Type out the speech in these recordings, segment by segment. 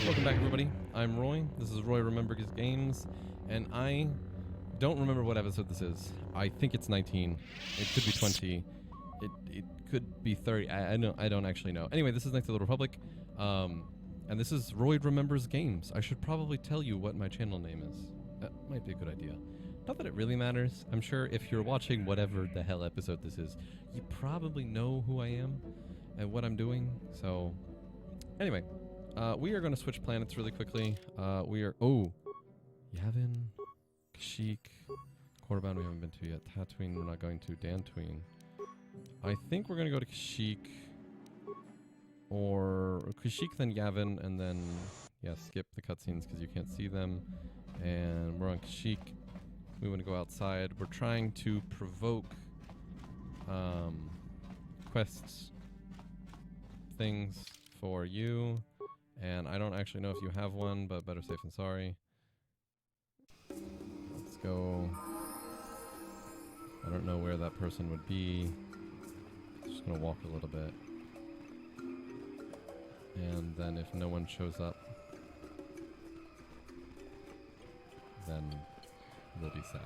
Welcome back, everybody. I'm Roy. This is Roy Remembers Games, and I don't remember what episode this is. I think it's 19. It could be 20. It could be 30. I don't actually know. Anyway, this is Knights of the Republic, and this is Roy Remembers Games. I should probably tell you what my channel name is. That might be a good idea. Not that it really matters. I'm sure if you're watching whatever the hell episode this is, you probably know who I am and what I'm doing. So, anyway. We are going to switch planets really quickly. We are... Oh! Yavin, Kashyyyk, Korriban we haven't been to yet. Tatooine we're not going to. Dantooine. I think we're going to go to Kashyyyk. Or Kashyyyk, then Yavin, and then... Yeah, skip the cutscenes because you can't see them. And we're on Kashyyyk. We want to go outside. We're trying to provoke... quests. Things for you. And I don't actually know if you have one, but better safe than sorry. Let's go. I don't know where that person would be. Just gonna walk a little bit. And then if no one shows up, then we'll be sad.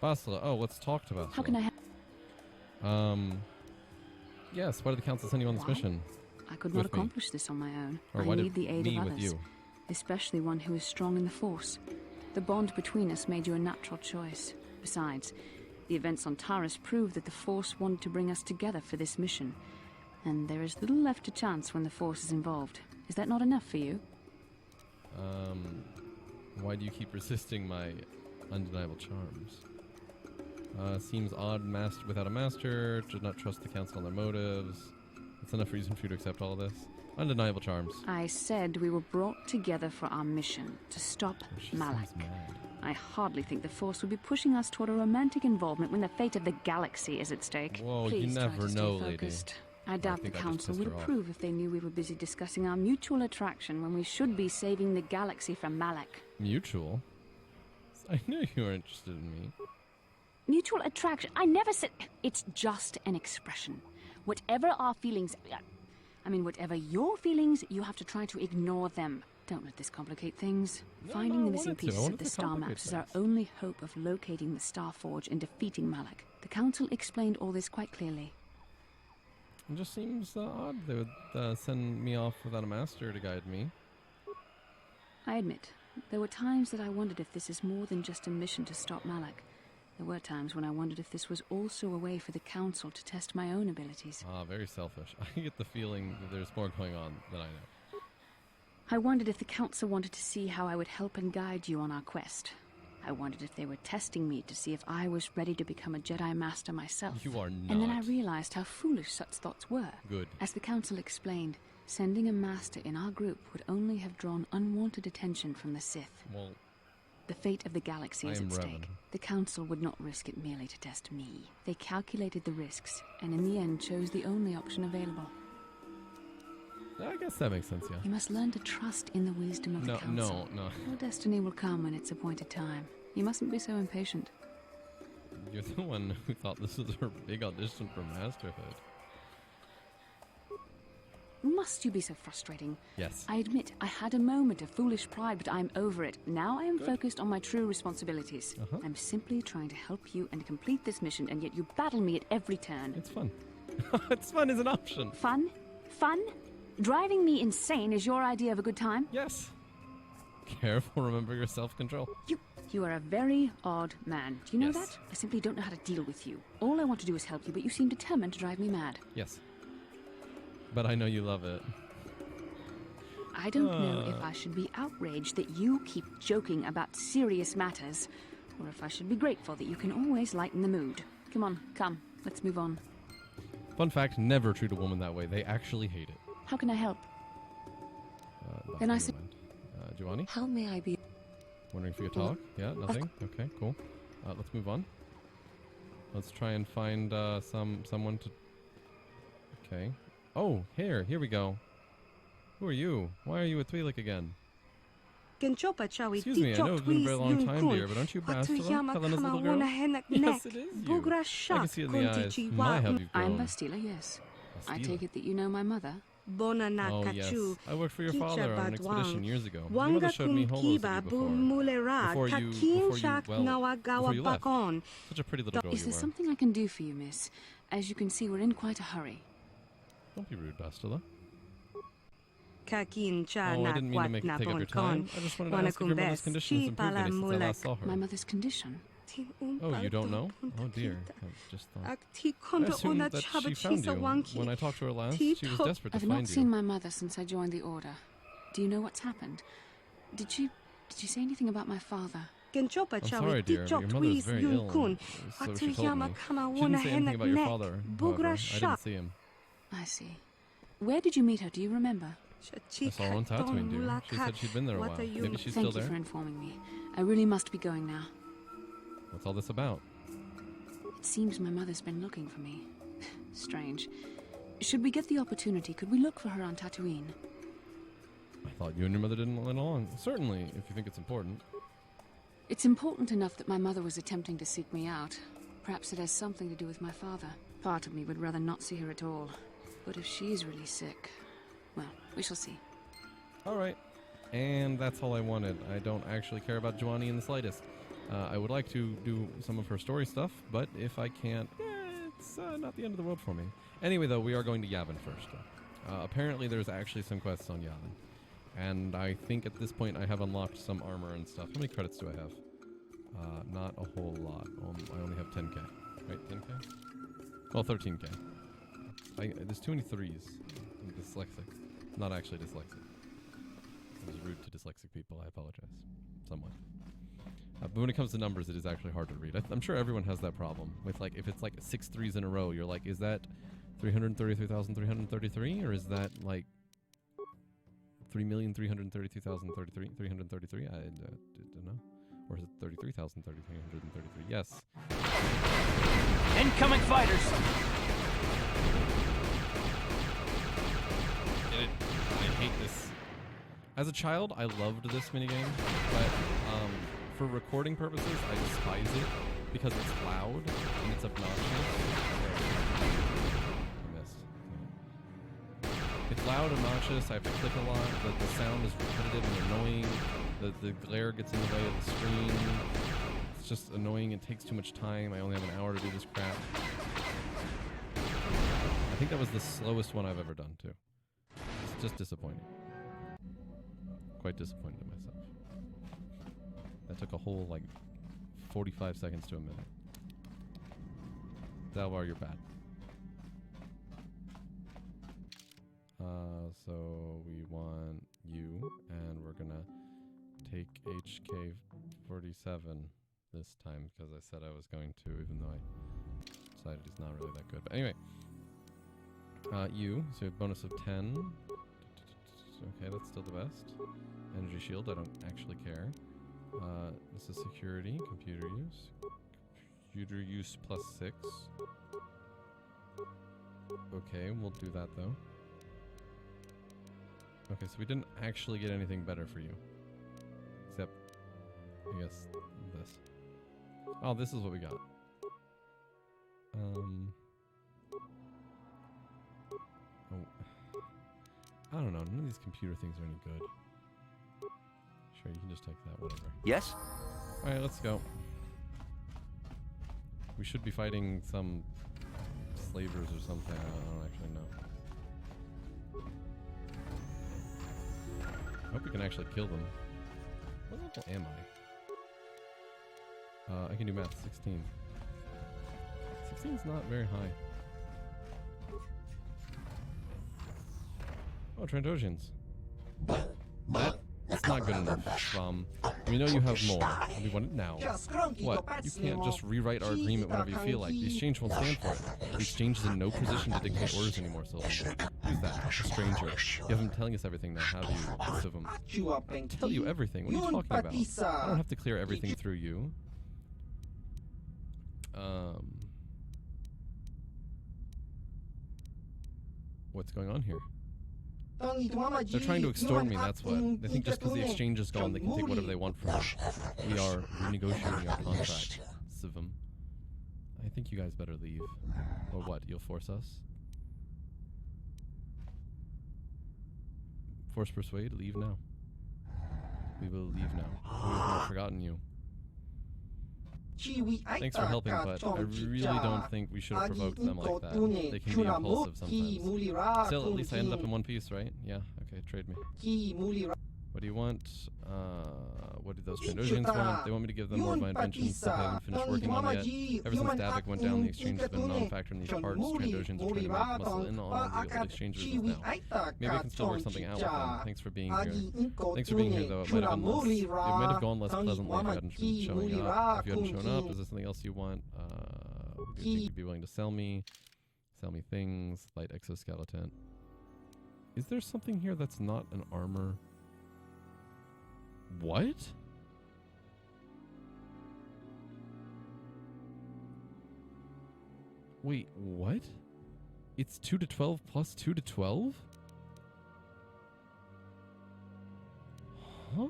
Bastila. Oh, let's talk to Bastila. How can I help? Yes, why did the council send you on this mission? I could not accomplish this on my own. Or I need the aid of others, especially one who is strong in the Force. The bond between us made you a natural choice. Besides, the events on Taris prove that the Force wanted to bring us together for this mission. And there is little left to chance when the Force is involved. Is that not enough for you? Why do you keep resisting my undeniable charms? Seems odd without a master, did not trust the council on their motives. That's enough reason for you to accept all of this. Undeniable charms. I said we were brought together for our mission, to stop Malak. I hardly think the Force would be pushing us toward a romantic involvement when the fate of the galaxy is at stake. Whoa, Please you never know, lady. I doubt the Council would approve if they knew we were busy discussing our mutual attraction when we should be saving the galaxy from Malak. Mutual? I knew you were interested in me. Mutual attraction? I never said... It's just an expression. Whatever our feelings... whatever your feelings, you have to try to ignore them. Don't let this complicate things. Finding the missing pieces of the star maps is our only hope of locating the Star Forge and defeating Malak. The Council explained all this quite clearly. It just seems odd they would send me off without a master to guide me. I admit, there were times that I wondered if this is more than just a mission to stop Malak. There were times when I wondered if this was also a way for the Council to test my own abilities. Ah, very selfish. I get the feeling that there's more going on than I know. I wondered if the Council wanted to see how I would help and guide you on our quest. I wondered if they were testing me to see if I was ready to become a Jedi Master myself. You are not. And then I realized how foolish such thoughts were. Good. As the Council explained, sending a Master in our group would only have drawn unwanted attention from the Sith. Well... The fate of the galaxy is at stake. The Council would not risk it merely to test me. They calculated the risks, and in the end chose the only option available. I guess that makes sense, yeah. You must learn to trust in the wisdom of the Council. No. Your destiny will come when it's appointed time. You mustn't be so impatient. You're the one who thought this was her big audition for masterhood. Must you be so frustrating? Yes. I admit, I had a moment of foolish pride, but I'm over it. Now I am focused on my true responsibilities. I'm simply trying to help you and complete this mission, and yet you battle me at every turn. It's fun. It's fun is an option. Fun? Fun? Driving me insane is your idea of a good time? Yes. Careful, remember your self-control. You are a very odd man. Do you know that? I simply don't know how to deal with you. All I want to do is help you, but you seem determined to drive me mad. Yes. But I know you love it. I don't know if I should be outraged that you keep joking about serious matters, or if I should be grateful that you can always lighten the mood. Come on, come. Let's move on. Fun fact, never treat a woman that way. They actually hate it. How can I help? Then I said... Giovanni? How may I be... Wondering if you could talk? Yeah, nothing? Okay, cool. Let's move on. Let's try and find someone to... Okay. Oh, here we go. Who are you? Why are you with Twi'lek again? Excuse me, I know it's been a very long time, dear, but aren't you Bastila, Helena's little girl? Yes, it is you. I can see it in the eyes. My help you've grown. I'm Bastila, yes. Bastila. I take it that you know my mother. Oh, yes. I worked for your father on an expedition years ago. Your mother Wanga showed me holos of you before. mulera Before you left. bakon. Such a pretty little girl Is you there were. something I can do for you, miss? As you can see, we're in quite a hurry. Don't be rude, Bastila. Kakin cha Oh, I na didn't mean to kwat make na it take up your bon time. kon. I just wanted to ask if your mother's condition has improved any since I last saw her. My mother's condition? Oh, you don't know? Oh dear. I just thought. I I assumed that she found you. When I talked to her last, she was desperate to I've find not you. seen my mother since I joined the Order. Do you know what's happened? Did she say anything about my father? I'm sorry, dear, but your mother is very ill. So she told me. She didn't say anything about your father, however. I didn't see him. I see. Where did you meet her? Do you remember? I saw her on Tatooine, dear. She said she'd been there a while. Maybe she's still Thank you there? for informing me. I really must be going now. What's all this about? It seems my mother's been looking for me. Strange. Should we get the opportunity, could we look for her on Tatooine? I thought you and your mother didn't let along. Certainly, if you think it's important. It's important enough that my mother was attempting to seek me out. Perhaps it has something to do with my father. Part of me would rather not see her at all. But if she's really sick, well, we shall see. Alright. And that's all I wanted. I don't actually care about Juani in the slightest. I would like to do some of her story stuff, but if I can't, it's not the end of the world for me. Anyway, though, we are going to Yavin first. Apparently, there's actually some quests on Yavin. And I think at this point I have unlocked some armor and stuff. How many credits do I have? Not a whole lot. I only have 10k. Right, 10k? Well, 13k. There's too many threes. I'm dyslexic. Not actually dyslexic. I was rude to dyslexic people. I apologize. Somewhat. But when it comes to numbers, it is actually hard to read. I'm sure everyone has that problem. With like, if it's like 6 threes in a row, you're like, is that 333,333? Or is that like 3,332,033? 333? I don't know. Or is it 33,333? Yes. Incoming fighters! I hate this. As a child, I loved this minigame, but for recording purposes, I despise it because it's loud and it's obnoxious. I missed. It's loud, obnoxious, I have to click a lot, the sound is repetitive and annoying, the glare gets in the way of the screen, it's just annoying, it takes too much time, I only have an hour to do this crap. I think that was the slowest one I've ever done, too. It's just disappointing. Quite disappointed in myself. That took a whole, like, 45 seconds to a minute. Dalvar, you're bad. So we want you, and we're gonna take HK47 this time, because I said I was going to, even though I decided he's not really that good. But anyway, you, so a bonus of 10. Okay, that's still the best. Energy shield, I don't actually care. This is security, computer use. Computer use plus 6. Okay, we'll do that though. Okay, so we didn't actually get anything better for you. Except, I guess, this. Oh, this is what we got. Oh. I don't know, none of these computer things are any good. Sure, you can just take that, whatever. Yes? Alright, let's go. We should be fighting some slavers or something, I don't actually know. I hope we can actually kill them. What level am I? I can do math, 16. 16's not very high. Oh, Trandosians. That's not good enough. We know you have more. We want it now. What? You can't just rewrite our agreement whenever you feel like. The exchange won't stand for it. The exchange is in no position to dictate orders anymore, Sylvan. Who's that? A stranger. You haven't been telling us everything now, have you, Sylvan? Tell you everything? What are you talking about? I don't have to clear everything through you. What's going on here? They're trying to extort me, that's what. They think just because the exchange is gone, they can take whatever they want from me. We are renegotiating our contract, Sivum. I think you guys better leave. Or what, you'll force us? Force persuade. Leave now. We will leave now. We have not forgotten you. Thanks for helping, but I really don't think we should have provoked them like that. They can be impulsive sometimes. Still, at least I ended up in one piece, right? Yeah, okay, trade me. What do you want? What do those Trandosians want? They want me to give them more of my inventions, stuff I haven't finished working on yet. Ever since Davik went down, the exchange has been a non-factor in these parts. Trandosians are trying to make muscle in on the deal exchange business now. Maybe I can still work something out with them. Thanks for being here. Thanks for being here, though. It might have gone less pleasantly if I hadn't been showing up. If you hadn't shown up, is there something else you want? Do you think you'd be willing to sell me? Sell me things. Light exoskeleton. Is there something here that's not an armor? What? Wait, what? It's 2 to 12 plus 2 to 12? Huh?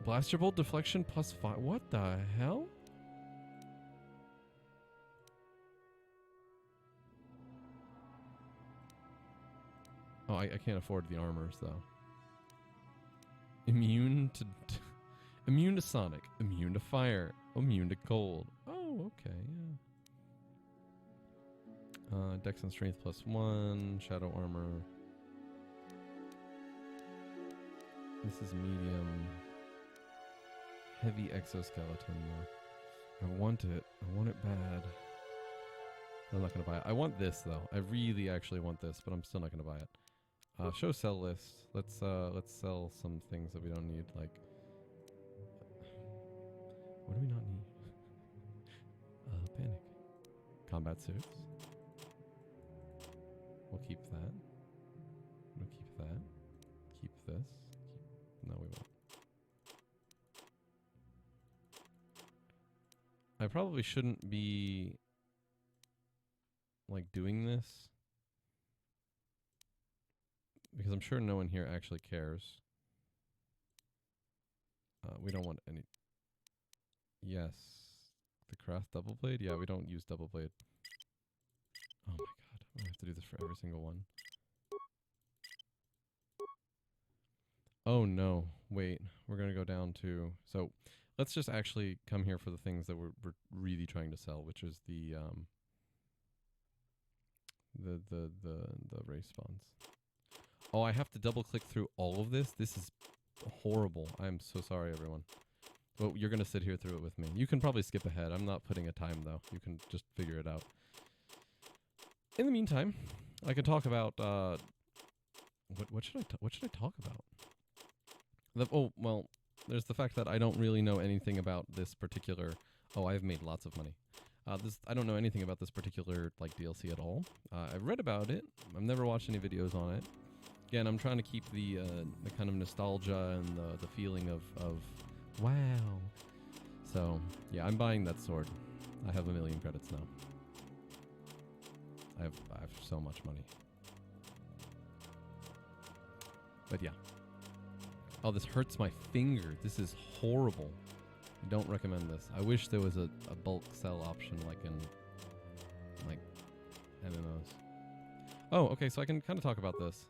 Blaster bolt deflection plus 5. What the hell? Oh, I can't afford the armors, though. Immune to immune to sonic, immune to fire, immune to cold. Oh, okay, yeah. Dex and strength plus 1, shadow armor. This is medium. Heavy exoskeleton, though. I want it. I want it bad. I'm not gonna buy it. I want this, though. I really actually want this, but I'm still not gonna buy it. Show sell list. Let's sell some things that we don't need. Like, what do we not need? Panic. Combat suits. We'll keep that. We'll keep that. Keep this. No, we won't. I probably shouldn't be like doing this, because I'm sure no one here actually cares. We don't want any. Yes. The craft double blade? Yeah, we don't use double blade. Oh my god. I have to do this for every single one. Oh no. Wait. We're gonna go down to... So, let's just actually come here for the things that we're really trying to sell, which is the race spawns. Oh, I have to double click through all of this? This is horrible. I'm so sorry, everyone. Well, you're going to sit here through it with me. You can probably skip ahead. I'm not putting a time, though. You can just figure it out. In the meantime, I can talk about... What should I talk about? Oh, well, there's the fact that I don't really know anything about this particular... Oh, I've made lots of money. I don't know anything about this particular like DLC at all. I've read about it. I've never watched any videos on it. Again, I'm trying to keep the kind of nostalgia and the feeling of wow. So yeah, I'm buying that sword. I have 1 million credits now. I have so much money. But yeah. Oh, this hurts my finger. This is horrible. I don't recommend this. I wish there was a bulk sell option like in MMOs. Oh, okay, so I can kind of talk about this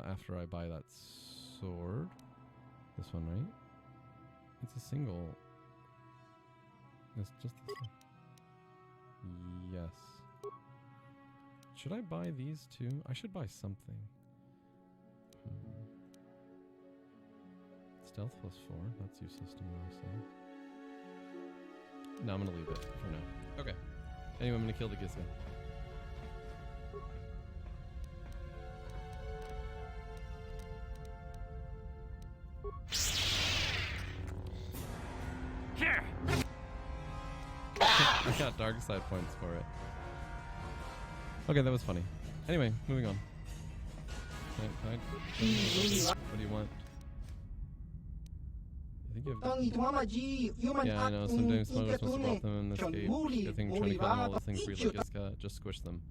after I buy that sword. This one, right? It's a single. It's just this one. Yes. Should I buy these two? I should buy something. Stealth plus 4. That's useless to me, also. No, I'm gonna leave it for now. Okay. Anyway, I'm gonna kill the Gizga. I got dark side points for it. Okay, that was funny. Anyway, moving on. What do you want? I think you have... Yeah, I know. Sometimes smugglers must have brought them in this cave. Good thing trying to kill all those things for you like Iska. Just squish them.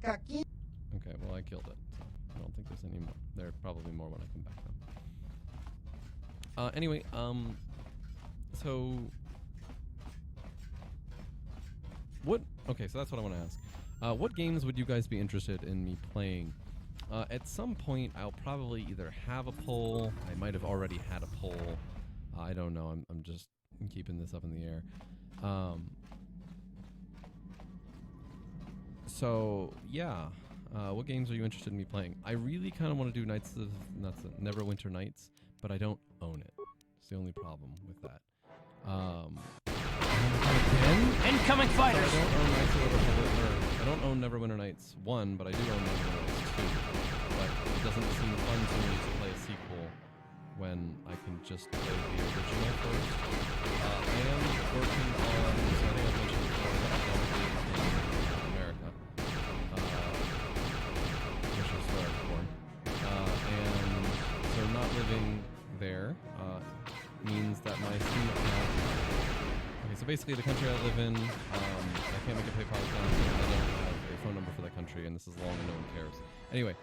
Okay, well I killed it. So I don't think there's any more. There are probably more when I come back now. Anyway, so... What? Okay, so that's what I want to ask. What games would you guys be interested in me playing? At some point, I'll probably either have a poll. I might have already had a poll. I don't know. I'm just keeping this up in the air. So yeah, what games are you interested in me playing? I really kind of want to do Neverwinter Nights, but I don't own it. It's the only problem with that. Incoming fighters! I don't own Neverwinter Nights 1, but I do own Neverwinter Nights 2. But it doesn't seem fun to me to play a sequel when I can just play the original first. I am working on, so I think I mentioned before, in America, which is where I was born. And so not living there means that my Steam account... Okay, so basically the country I live in, I can't make a PayPal account, and I don't have a phone number for that country, and this is long and no one cares. Anyway,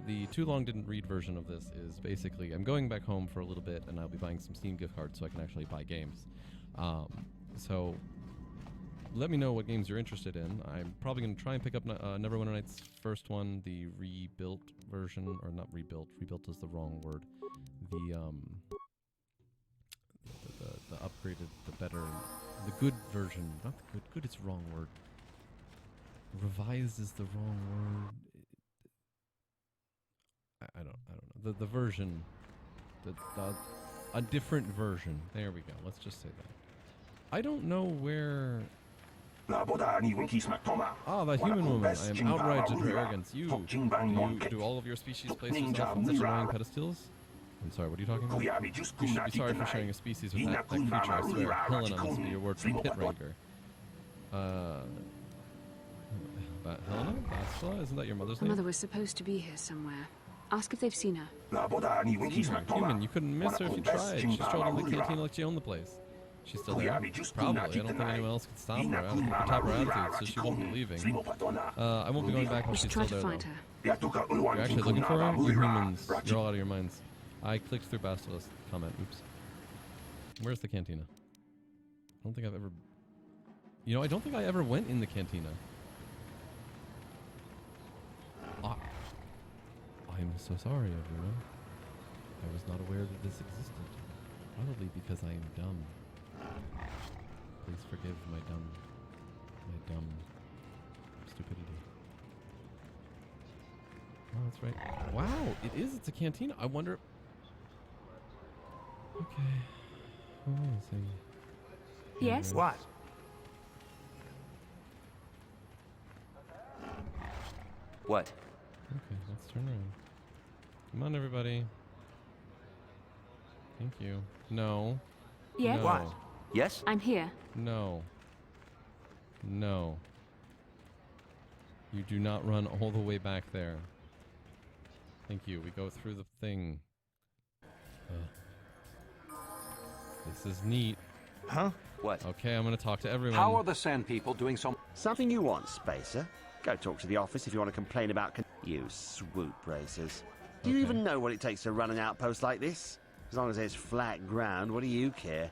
the too long didn't read version of this is basically I'm going back home for a little bit, and I'll be buying some Steam gift cards so I can actually buy games. So let me know what games you're interested in. I'm probably going to try and pick up Neverwinter Nights' first one, the rebuilt version, or not rebuilt. Rebuilt is the wrong word. The upgraded, the better, the good version. Not the good. Good is the wrong word. Revised is the wrong word. I don't know. The version, a different version. There we go. Let's just say that. I don't know where. Ah, that human woman. I am outraged at her arrogance. Do all of your species place yourself on such annoying pedestals? I'm sorry, what are you talking about? You should be sorry for sharing a species with that creature, I swear. Helena must be your word for pit ranker. Helena? Bastila? Isn't that your mother's Her name? mother was supposed to be here somewhere. Ask if they've seen her. Human, you couldn't miss her if you tried. She strolled in the canteen like she owned the place. She's still there? Probably. I don't think anyone else could stop her. Top her attitude, so she won't be leaving. I won't be going back when she's still there, though. You're actually looking for her? You humans. You're all out of your minds. I clicked through Bastila's comment. Oops. Where's the cantina? I don't think I've ever... You know, I don't think I ever went in the cantina. I'm so sorry, everyone. I was not aware that this existed. Probably because I am dumb. Please forgive my dumb stupidity. Oh, that's right. Wow, it is. It's a cantina. I wonder... Okay. Who is he? Yes? What? What? Okay, let's turn around. Come on, everybody. Thank you. No. Yes? No. What? Yes? I'm here. No. No. You do not run all the way back there. Thank you. We go through the thing. This is neat. Huh? What? Okay, I'm gonna talk to everyone. How are the Sand People doing so? Something you want, Spacer? Go talk to the office if you want to complain about you swoop racers. Do you Okay. even know what it takes to run an outpost like this? As long as there's flat ground, what do you care?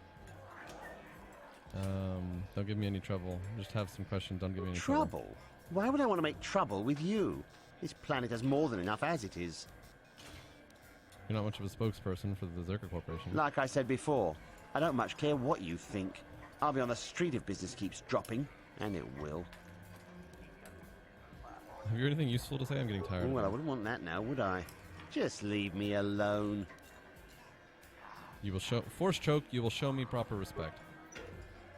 Don't give me any trouble. Just have some questions. Don't give me any Trouble? Why would I want to make trouble with you? This planet has more than enough as it is. You're not much of a spokesperson for the Zerker Corporation. Like I said before, I don't much care what you think. I'll be on the street if business keeps dropping, and it will. Have you anything useful to say? I'm getting tired. Well, I of it. wouldn't want that now, would I? Just leave me alone. You will show force choke. You will show me proper respect.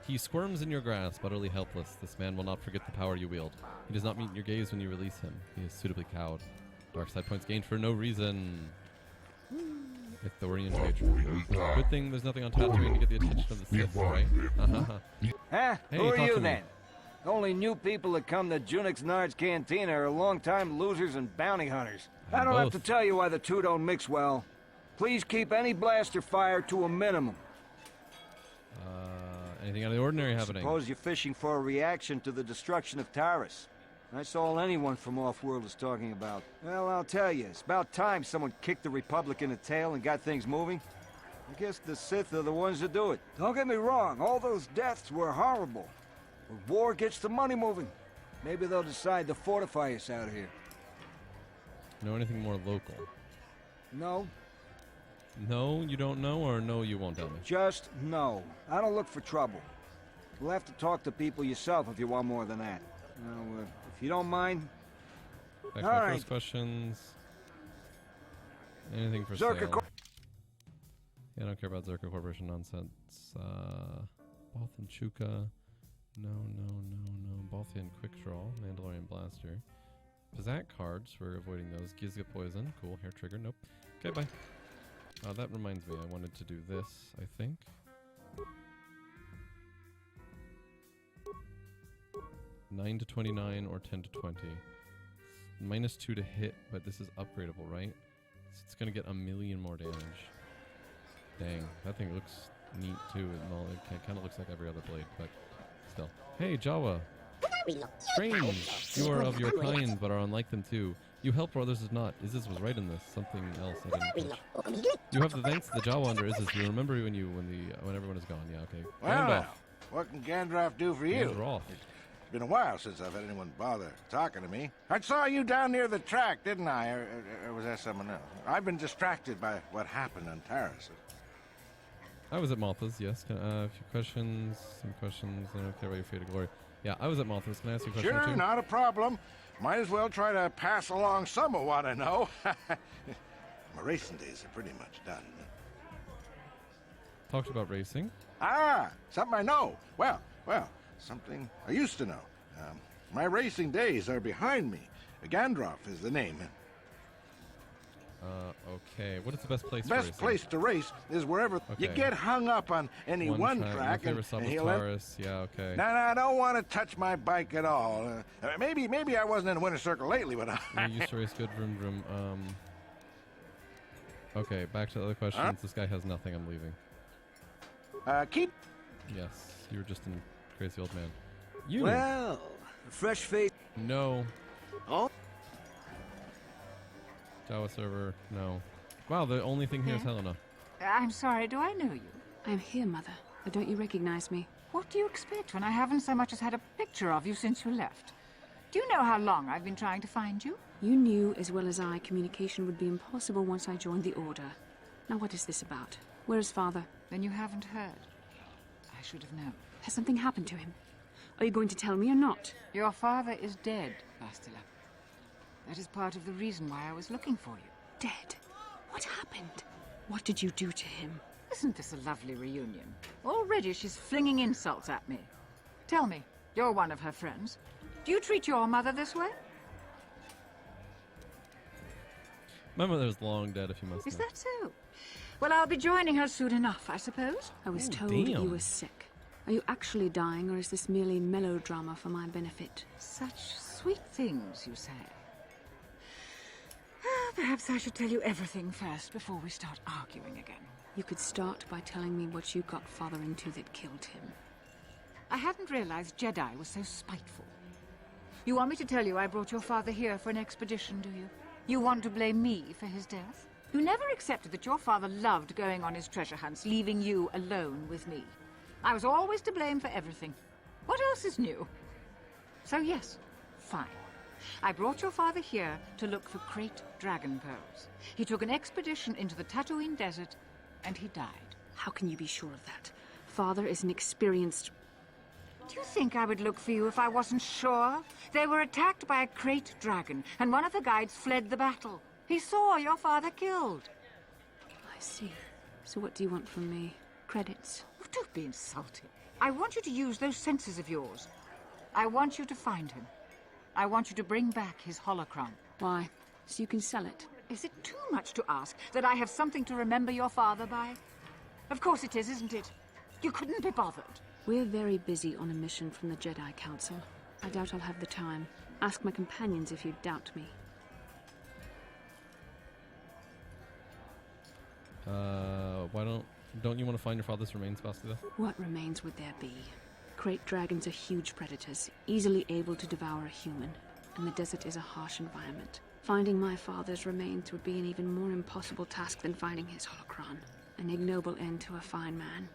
He squirms in your grasp, utterly helpless. This man will not forget the power you wield. He does not meet your gaze when you release him. He is suitably cowed. Dark side points gained for no reason. Ithorian patron. Good thing there's nothing on Tatooine to get the attention of the Sith, right? Huh? Hey, Who are talk you to me. then? The only new people that come to Junix Nard's Cantina are longtime losers and bounty hunters. I don't have to Both. tell you why the two don't mix well. Please keep any blaster fire to a minimum. Anything out of the ordinary happening? Suppose you're fishing for a reaction to the destruction of Taurus. That's all anyone from off-world is talking about. Well, I'll tell you, it's about time someone kicked the Republic in the tail and got things moving. I guess the Sith are the ones that do it. Don't get me wrong, all those deaths were horrible. But war gets the money moving. Maybe they'll decide to fortify us out here. Know anything more local? No, No, you don't know, or no, you won't tell me? just no. I don't look for trouble. You'll have to talk to people yourself if you want more than that. Now, if you don't mind... Back to All my right. first questions. Anything for Zerka sale? Cor- Yeah, I don't care about Zerka Corporation nonsense. Both and Chuka. No. Bothian Quick Draw. Mandalorian Blaster. Pizzak cards. We're avoiding those. Gizga Poison. Cool. Hair Trigger. Nope. Okay, bye. That reminds me. I wanted to do this, I think. $9 to 29 or 10 to 20. -2 to hit, but this is upgradable, right? So it's gonna get 1,000,000 more damage. Dang, that thing looks neat too. It kind of looks like every other blade, but still. Hey, Jawa. Strange. You are of your kind, but are unlike them too. You help where others is not. Isis was right in this. Something else I didn't catch. You have the thanks to the Jawa under Isis. You remember when everyone is gone. Yeah, okay. Well, Gandalf. now, what can Gandalf do for you? Gandalf. It's been a while since I've had anyone bother talking to me. I saw you down near the track, didn't I? Or was that someone else? I've been distracted by what happened on Taris. I was at Malta's, yes. A few questions, some questions. I don't care about your fate of glory. Yeah, I was at Malta's. Can I ask you a question or Sure, two? not a problem. Might as well try to pass along some of what I know. My racing days are pretty much done. Talked about racing. Ah, something I know. Well, something I used to know. My racing days are behind me. Gandalf is the name. Okay. What is the best place for racing? Best place to race is wherever you Okay. get hung up on any one track, My favorite and sub was he'll Taurus. Yeah, okay. No, I don't want to touch my bike at all. Maybe I wasn't in a winter circle lately, but We used to race good vroom vroom. Okay, back to the other questions. Huh? This guy has nothing. I'm leaving. keep. Yes, you were just a crazy old man. You. Well, a fresh face... No. Oh? Jawa server. No. Wow, the only thing here is Helena. I'm sorry, do I know you? I'm here, Mother. Don't you recognize me? What do you expect when I haven't so much as had a picture of you since you left? Do you know how long I've been trying to find you? You knew as well as I communication would be impossible once I joined the Order. Now what is this about? Where is Father? Then you haven't heard. I should have known. Has something happened to him? Are you going to tell me or not? Your father is dead, Bastila. That is part of the reason why I was looking for you. Dead? What happened? What did you do to him? Isn't this a lovely reunion? Already she's flinging insults at me. Tell me, you're one of her friends. Do you treat your mother this way? My mother's long dead, if you must Is know. that so? Well, I'll be joining her soon enough, I suppose. I was Ooh, told damn. you were sick. Are you actually dying, or is this merely melodrama for my benefit? Such sweet things, you say. Perhaps I should tell you everything first before we start arguing again. You could start by telling me what you got Father into that killed him. I hadn't realized Jedi was so spiteful. You want me to tell you I brought your father here for an expedition, do you? You want to blame me for his death? You never accepted that your father loved going on his treasure hunts, leaving you alone with me. I was always to blame for everything. What else is new? So yes, fine. I brought your father here to look for Krayt dragon pearls. He took an expedition into the Tatooine desert, and he died. How can you be sure of that? Father is an experienced... Do you think I would look for you if I wasn't sure? They were attacked by a Krayt dragon, and one of the guides fled the battle. He saw your father killed. I see. So what do you want from me? Credits? Oh, don't be insulting. I want you to use those senses of yours. I want you to find him. I want you to bring back his holocron. Why? So you can sell it? Is it too much to ask that I have something to remember your father by? Of course it is, isn't it? You couldn't be bothered. We're very busy on a mission from the Jedi Council. I doubt I'll have the time. Ask my companions if you doubt me. Why don't you want to find your father's remains, Bastila? What remains would there be? Krayt dragons are huge predators, easily able to devour a human, and the desert is a harsh environment. Finding my father's remains would be an even more impossible task than finding his holocron. An ignoble end to a fine man.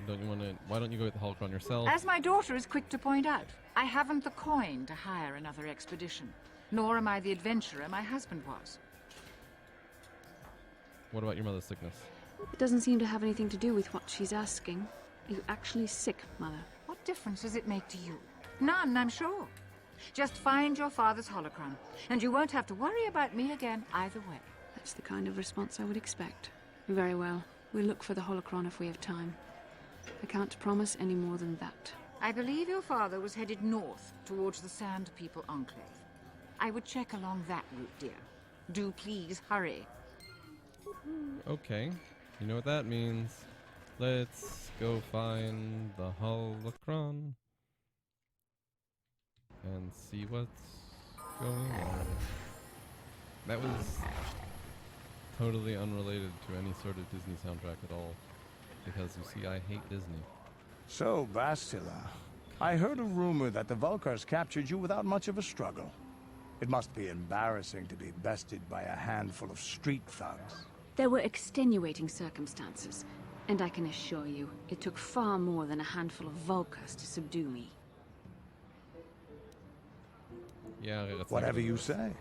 Don't you want to? Why don't you go get the holocron yourself? As my daughter is quick to point out, I haven't the coin to hire another expedition. Nor am I the adventurer my husband was. What about your mother's sickness? It doesn't seem to have anything to do with what she's asking. Are you actually sick, Mother? What difference does it make to you? None, I'm sure. Just find your father's holocron, and you won't have to worry about me again either way. That's the kind of response I would expect. Very well. We'll look for the holocron if we have time. I can't promise any more than that. I believe your father was headed north towards the Sand People Enclave. I would check along that route, dear. Do please hurry. Okay. You know what that means. Let's go find the holocron. And see what's going on. That was totally unrelated to any sort of Disney soundtrack at all. Because you see, I hate Disney. So, Bastila, I heard a rumor that the Vulkars captured you without much of a struggle. It must be embarrassing to be bested by a handful of street thugs. There were extenuating circumstances, and I can assure you, it took far more than a handful of Vulkars to subdue me. Yeah, let's Whatever you say.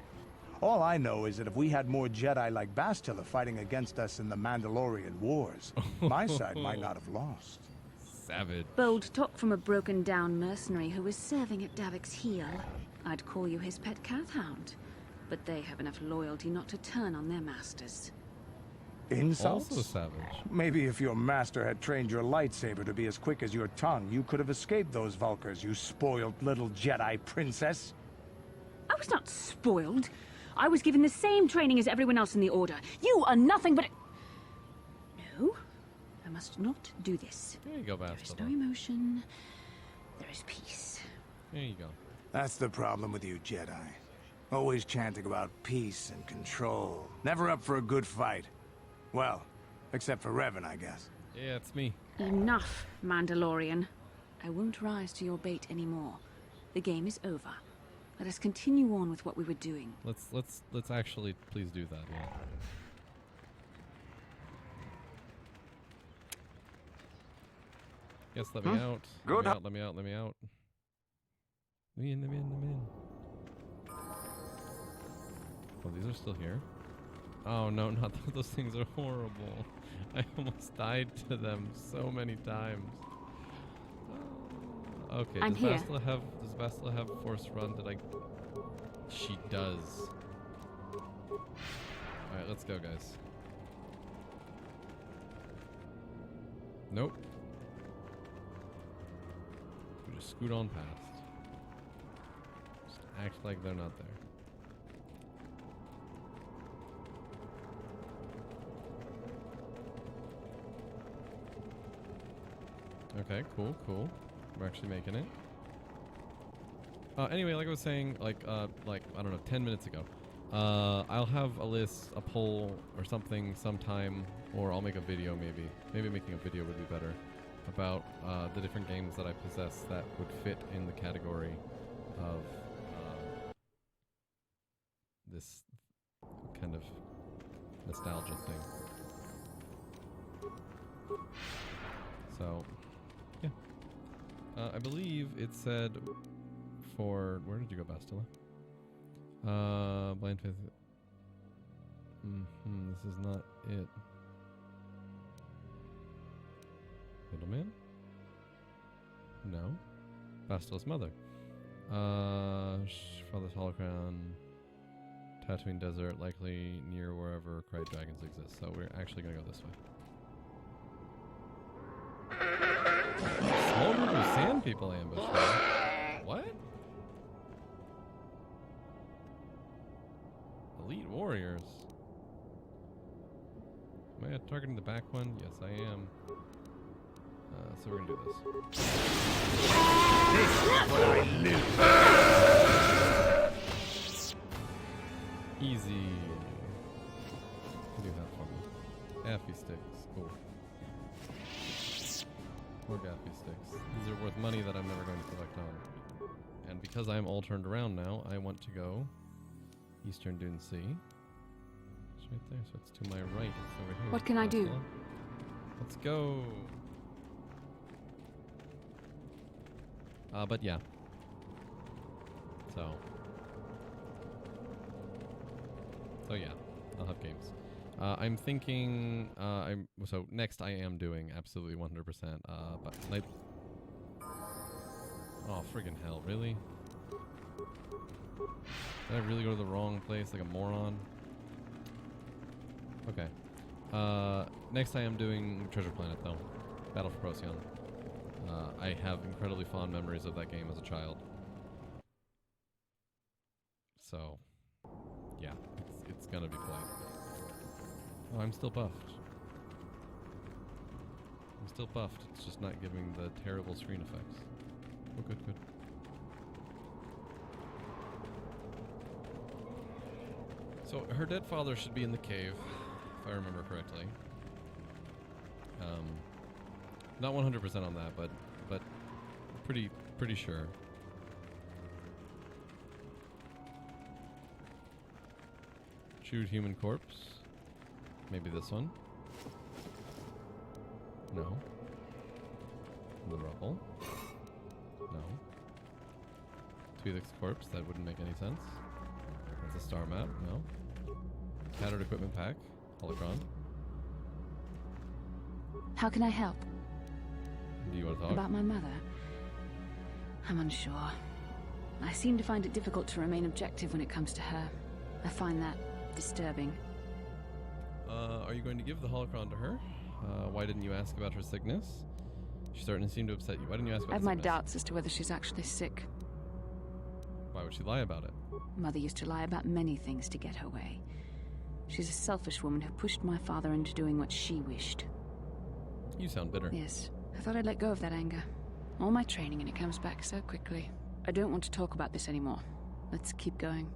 All I know is that if we had more Jedi like Bastila fighting against us in the Mandalorian Wars, my side might not have lost. Savage. Bold talk from a broken-down mercenary who was serving at Davik's heel. I'd call you his pet cat-hound, but they have enough loyalty not to turn on their masters. Insults? Also savage. Maybe if your master had trained your lightsaber to be as quick as your tongue, you could have escaped those Vulkars, you spoiled little Jedi princess. I was not spoiled. I was given the same training as everyone else in the Order. You are nothing but... No, I must not do this. There you go, There is Bastila. no emotion. There is peace. There you go. That's the problem with you Jedi. Always chanting about peace and control. Never up for a good fight. Well, except for Revan, I guess. Yeah, it's me. Enough, Mandalorian. I won't rise to your bait anymore. The game is over. Let us continue on with what we were doing. Let's actually please do that. Yeah. Yes, let me out. Good. Let me out. Let me out. Let me in. Let me in. Let me in. Oh, these are still here. Oh no, not those things are horrible. I almost died to them so many times. Okay, I'm does here. Bastila have force run? She does. Alright, let's go, guys. Nope. We just scoot on past. Just act like they're not there. Okay, cool, cool. We're actually making it. Anyway, like I was saying, like I don't know, 10 minutes ago, I'll have a list, a poll, or something sometime, or I'll make a video maybe. Maybe making a video would be better about the different games that I possess that would fit in the category of this kind of nostalgia thing. So, yeah. I believe it said for... Where did you go, Bastila? Blind Faith... this is not it. Middleman? No. Bastila's mother. Father's holocron. Tatooine Desert, likely near wherever Cried Dragons exist. So we're actually gonna go this way. Small group of sand people ambushed me. What? Elite warriors. Am I targeting the back one? Yes, I am. So we're gonna do this. This is what I live Easy. Do have fun. Gaffy sticks. Cool. More gaffy sticks. These are worth money that I'm never going to collect on. And because I am all turned around now, I want to go Eastern Dune Sea. It's right there, so it's to my right. It's over here. What can I do? Let's go. But yeah. So yeah, I'll have games. I'm thinking, so next I am doing absolutely 100%, but oh, friggin' hell, really? Did I really go to the wrong place like a moron? Okay. Next I am doing Treasure Planet, though. Battle for Procyon. I have incredibly fond memories of that game as a child. So, yeah, it's gonna be played. Oh, I'm still buffed. I'm still buffed. It's just not giving the terrible screen effects. Oh, good, good. So, her dead father should be in the cave, if I remember correctly. Not 100% on that, but pretty sure. Chewed human corpse. Maybe this one. No. The rubble. No. Twi'lek's corpse. That wouldn't make any sense. That's a star map. No. Tattered equipment pack. Holocron. How can I help? Do you want to talk? About my mother? I'm unsure. I seem to find it difficult to remain objective when it comes to her. I find that disturbing. Are you going to give the holocron to her? Why didn't you ask about her sickness? She certainly seemed to upset you. Why didn't you ask about I have the my sickness? doubts as to whether she's actually sick. Why would she lie about it? Mother used to lie about many things to get her way. She's a selfish woman who pushed my father into doing what she wished. You sound bitter. Yes. I thought I'd let go of that anger. All my training and it comes back so quickly. I don't want to talk about this anymore. Let's keep going.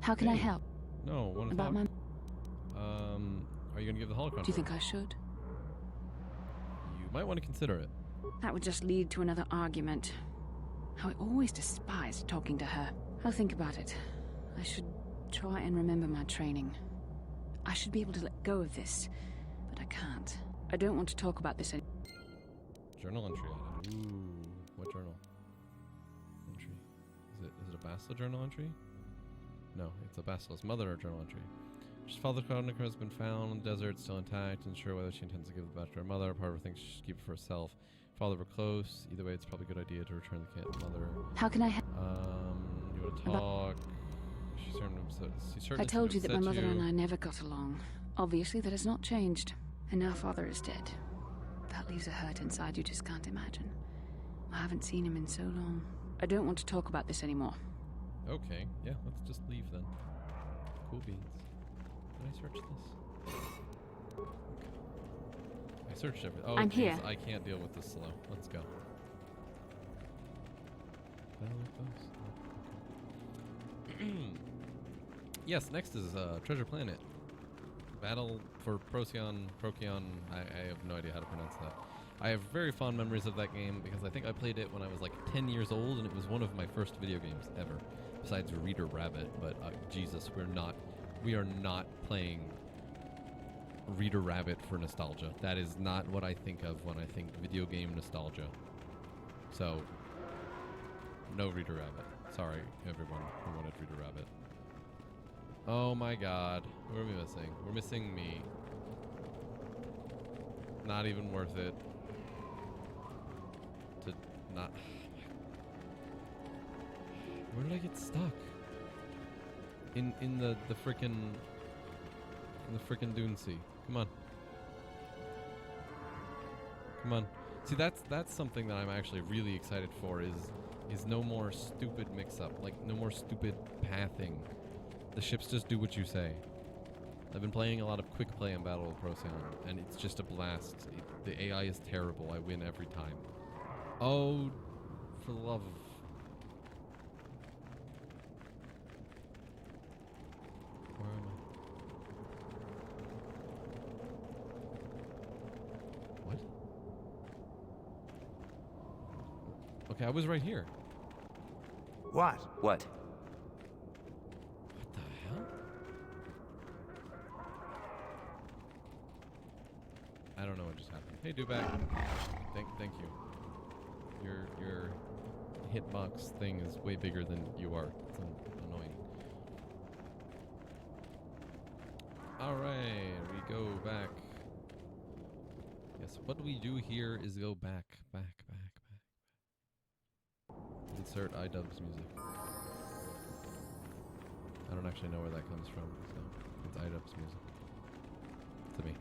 How can I help? No, want to About talk? my... Are you going to give the holocron Do to you her? think I should? You might want to consider it. That would just lead to another argument. How I always despised talking to her. I'll think about it. I should try and remember my training. I should be able to let go of this, but I can't. I don't want to talk about this anymore. Journal entry item. Ooh, what journal? Entry. Is it a Bastila journal entry? No, it's a Bastila's mother journal entry. Just Father Chronicle has been found in the desert, still intact. Unsure whether she intends to give it back to her mother. Part of her thinks she should keep it for herself. Father were close. Either way, it's probably a good idea to return the cat mother. How can I help? You want to talk? She certainly I told you that my upset mother and I never got along. Obviously, that has not changed. And now Father is dead. That leaves a hurt inside you just can't imagine. I haven't seen him in so long. I don't want to talk about this anymore. Okay, yeah, let's just leave then. Cool beans. Did I search this? I searched everything. Oh, I'm geez, here. I can't deal with this slow. Let's go. Yes, next is Treasure Planet. Battle for Procyon. I have no idea how to pronounce that. I have very fond memories of that game because I think I played it when I was like 10 years old, and it was one of my first video games ever, besides Reader Rabbit. But Jesus, we are not playing Reader Rabbit for nostalgia. That is not what I think of when I think video game nostalgia. So, no Reader Rabbit. Sorry, everyone who wanted Reader Rabbit. Oh my god. What are we missing? We're missing me. Not even worth it. To not... Where did I get stuck? In the frickin'... In the frickin' Dune Sea. Come on. Come on. See, that's something that I'm actually really excited for is no more stupid mix-up. Like, no more stupid pathing. The ships just do what you say. I've been playing a lot of quick play in Battle of Procyon, and it's just a blast. The AI is terrible. I win every time. Oh, for the love of... Where am I? What? Okay, I was right here. What? What? What the hell? I don't know what just happened. Hey, Dewback. Thank you. You're hitbox thing is way bigger than you are. It's annoying. Alright, we go back. Yes, what we do here is go back. Insert iDubbbz music. I don't actually know where that comes from, so it's iDubbbz music. To me.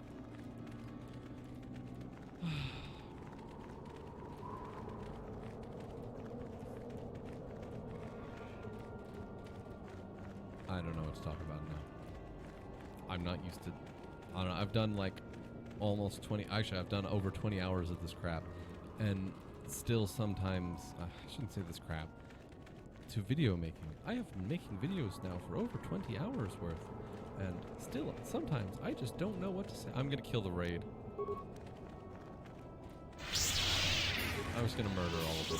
I don't know what to talk about now. I'm not used to... I don't know, I've done like almost 20... Actually, I've done over 20 hours of this crap. And still sometimes... I shouldn't say this crap. To video making. I have been making videos now for over 20 hours worth. And still, sometimes I just don't know what to say. I'm gonna kill the raid. I'm just gonna murder all of them.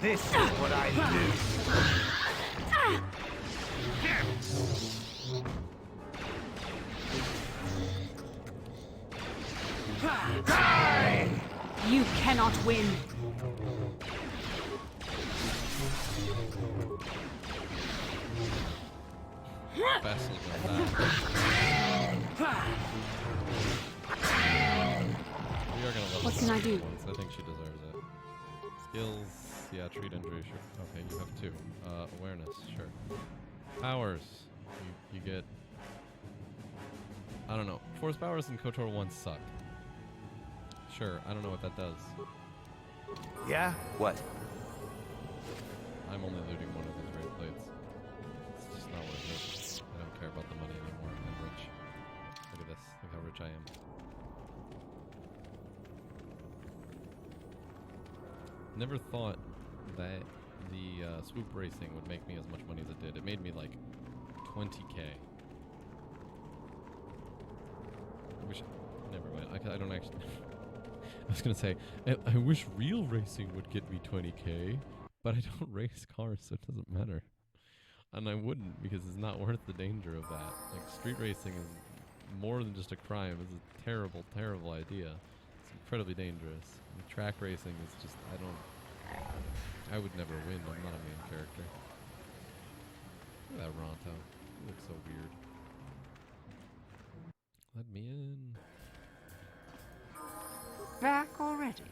This is what I do. You cannot win. Bastila got that. We are gonna level What can I do? once. I think she deserves it. Skills, yeah, treat injury, sure. Okay, you have 2. Awareness, sure. Powers, you get... I don't know. Force powers in KOTOR 1 suck. Sure, I don't know what that does. Yeah? What? I'm only looting one of these red plates. It's just not worth it. I don't care about the money anymore. I'm rich. Look at this. Look how rich I am. Never thought that the swoop racing would make me as much money as it did. It made me like 20k. I wish... Never mind. I don't actually... I was gonna say, I wish real racing would get me 20k, but I don't race cars, so it doesn't matter. And I wouldn't, because it's not worth the danger of that. Like, street racing is more than just a crime. It's a terrible, terrible idea. It's incredibly dangerous. And track racing is just, I would never win. I'm not a main character. Look at that Ronto. He looks so weird. Let me in. Back already?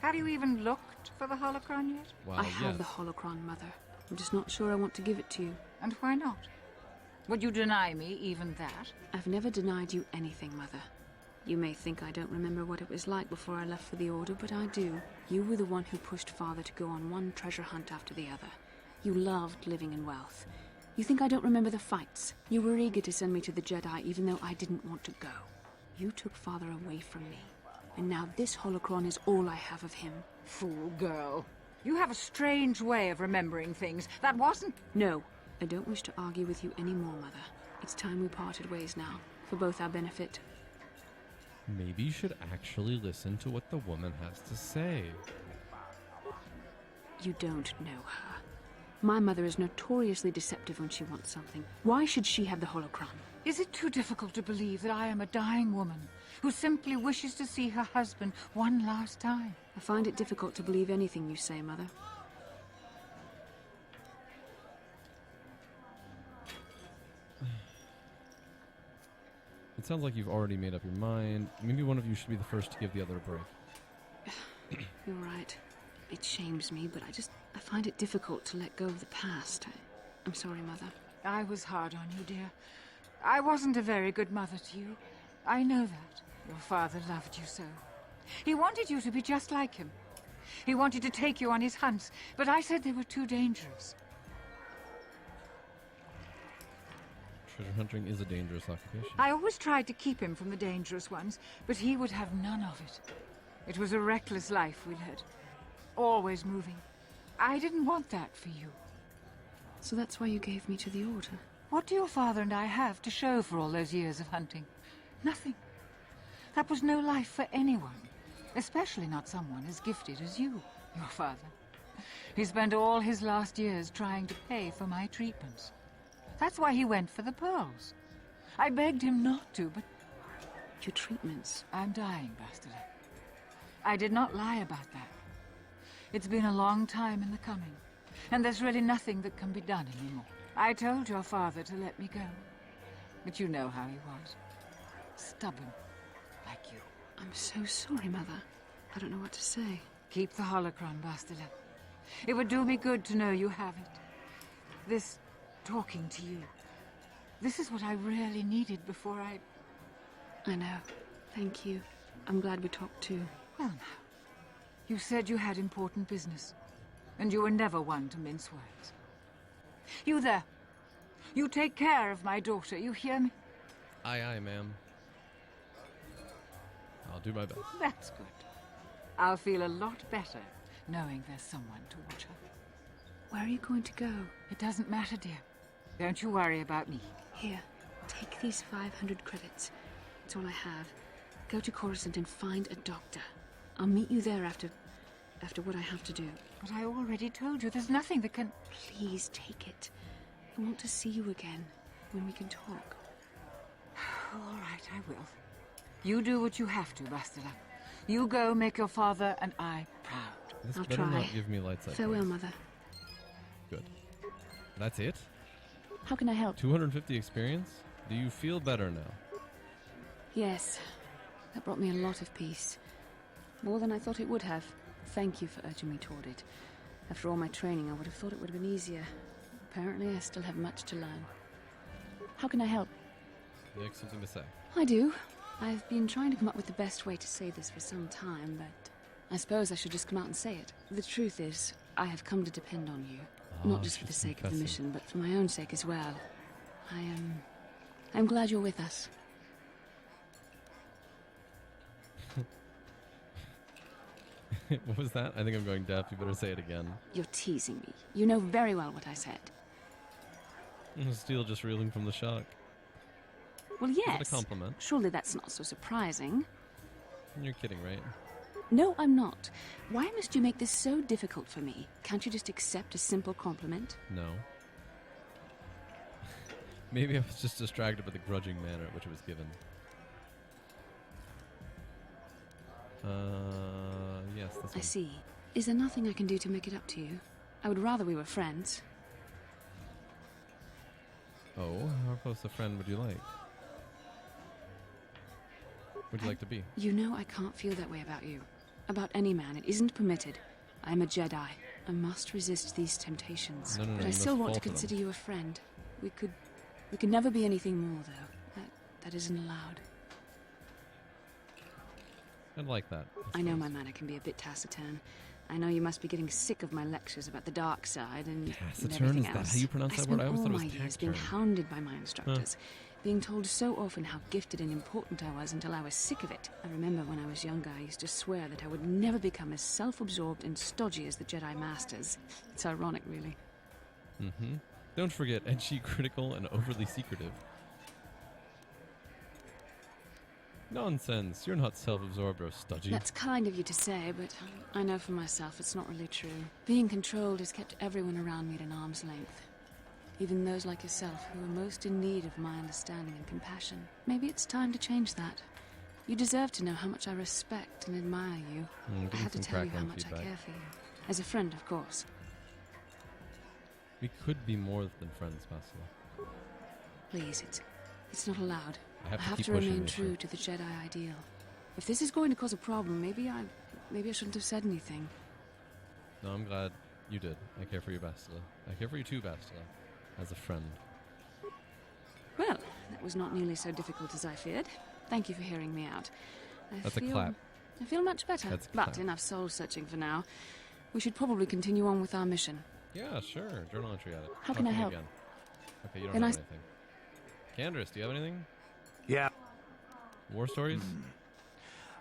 Have you even looked for the holocron yet? Wow, I have the holocron, Mother. I'm just not sure I want to give it to you. And why not? Would you deny me even that? I've never denied you anything, Mother. You may think I don't remember what it was like before I left for the Order, but I do. You were the one who pushed Father to go on one treasure hunt after the other. You loved living in wealth. You think I don't remember the fights? You were eager to send me to the Jedi even though I didn't want to go. You took Father away from me. And now this holocron is all I have of him. Fool girl. You have a strange way of remembering things. That wasn't... No, I don't wish to argue with you anymore, Mother. It's time we parted ways now, for both our benefit. Maybe you should actually listen to what the woman has to say. You don't know her. My mother is notoriously deceptive when she wants something. Why should she have the holocron? Is it too difficult to believe that I am a dying woman who simply wishes to see her husband one last time? I find it difficult to believe anything you say, Mother. It sounds like you've already made up your mind. Maybe one of you should be the first to give the other a break. You're right. It shames me, but I find it difficult to let go of the past. I'm sorry, Mother. I was hard on you, dear. I wasn't a very good mother to you. I know that. Your father loved you so. He wanted you to be just like him. He wanted to take you on his hunts, but I said they were too dangerous. Treasure hunting is a dangerous occupation. I always tried to keep him from the dangerous ones, but he would have none of it. It was a reckless life we led. Always moving. I didn't want that for you. So that's why you gave me to the Order? What do your father and I have to show for all those years of hunting? Nothing. That was no life for anyone, especially not someone as gifted as you, your father. He spent all his last years trying to pay for my treatments. That's why he went for the pearls. I begged him not to, but your treatments. I'm dying, Bastila. I did not lie about that. It's been a long time in the coming, and there's really nothing that can be done anymore. I told your father to let me go, but you know how he was. Stubborn, like you. I'm so sorry, Mother. I don't know what to say. Keep the holocron, Bastila. It would do me good to know you have it. This talking to you. This is what I really needed before I know. Thank you. I'm glad we talked too. Well, now. You said you had important business, and you were never one to mince words. You there. You take care of my daughter, you hear me? Aye, aye, ma'am. I'll do my best. That's good. I'll feel a lot better knowing there's someone to watch her. Where are you going to go? It doesn't matter, dear. Don't you worry about me. Here, take these 500 credits. It's all I have. Go to Coruscant and find a doctor. I'll meet you there after what I have to do. But I already told you there's nothing that can... Please take it. I want to see you again, when we can talk. All right, I will. You do what you have to, Bastila. You go make your father and I proud. This I'll better try. not give me lights out. Farewell, Mother. Good. That's it? How can I help? 250 experience? Do you feel better now? Yes. That brought me a lot of peace. More than I thought it would have. Thank you for urging me toward it. After all my training, I would have thought it would have been easier. Apparently, I still have much to learn. How can I help? You have something to say? I do. I've been trying to come up with the best way to say this for some time, but I suppose I should just come out and say it. The truth is, I have come to depend on you. Not just for the sake of the mission, but for my own sake as well. I'm glad you're with us. What was that? I think I'm going deaf. You better say it again. You're teasing me. You know very well what I said. Steel just reeling from the shock. Well, Is yes. it a compliment? Surely that's not so surprising. You're kidding, right? No, I'm not. Why must you make this so difficult for me? Can't you just accept a simple compliment? No. Maybe I was just distracted by the grudging manner at which it was given. Yes, this one. I see. Is there nothing I can do to make it up to you? I would rather we were friends. Oh, how close a friend would you like? Would you like to be? You know I can't feel that way about you. About any man. It isn't permitted. I am a Jedi. I must resist these temptations. No, but you I still must want to fall for them. consider you a friend. We could never be anything more, though. That isn't allowed. I'd like that. I know my manner can be a bit taciturn. I know you must be getting sick of my lectures about the dark side and Taciturn? everything Is that else. how you pronounce I that spent word? I always all thought it was my years being tacturn. hounded by my instructors, being told so often how gifted and important I was until I was sick of it. I remember when I was younger, I used to swear that I would never become as self-absorbed and stodgy as the Jedi Masters. It's ironic, really. Mm-hmm. Don't forget, edgy, critical, and overly secretive. Nonsense. You're not self-absorbed or stodgy. That's kind of you to say, but I know for myself it's not really true. Being controlled has kept everyone around me at an arm's length. Even those like yourself who are most in need of my understanding and compassion. Maybe it's time to change that. You deserve to know how much I respect and admire you. Give I me have to some tell you how crackling much I feedback. care for you. As a friend, of course. We could be more than friends, Bastila. Please, it's not allowed. I have to keep to pushing remain this, true right? to the Jedi ideal. If this is going to cause a problem, maybe I shouldn't have said anything. No, I'm glad you did. I care for you, Bastila. I care for you too, Bastila. As a friend. Well, that was not nearly so difficult as I feared. Thank you for hearing me out. That's a clap. I feel much better. That's a But clap. enough soul searching for now. We should probably continue on with our mission. Yeah, sure. Journal entry at it. How Talk can to I me help? Again. Okay, you don't Then have I- anything. Candace, do you have anything? Yeah. War stories?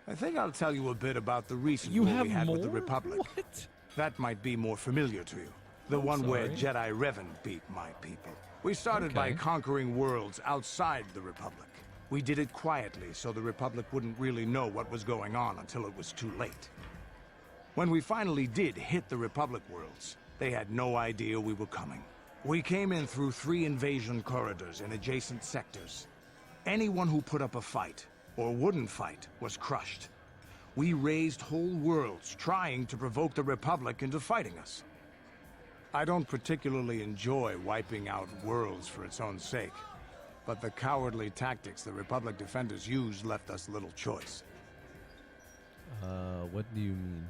I think I'll tell you a bit about the recent You war have we had more? with the Republic. What? That might be more familiar to you. The I'm one where sorry. Jedi Revan beat my people. We started by Okay. conquering worlds outside the Republic. We did it quietly so the Republic wouldn't really know what was going on until it was too late. When we finally did hit the Republic worlds, they had no idea we were coming. We came in through 3 invasion corridors in adjacent sectors. Anyone who put up a fight, or wouldn't fight, was crushed. We raised whole worlds trying to provoke the Republic into fighting us. I don't particularly enjoy wiping out worlds for its own sake, but the cowardly tactics the Republic defenders used left us little choice. What do you mean?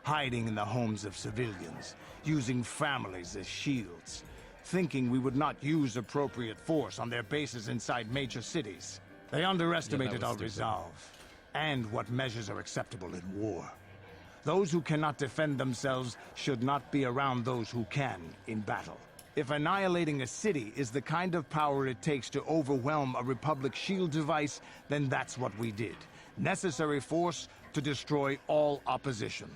Hiding in the homes of civilians, using families as shields, thinking we would not use appropriate force on their bases inside major cities. They underestimated our resolve, and what measures are acceptable in war. Those who cannot defend themselves should not be around those who can in battle. If annihilating a city is the kind of power it takes to overwhelm a Republic shield device, then that's what we did. Necessary force to destroy all opposition.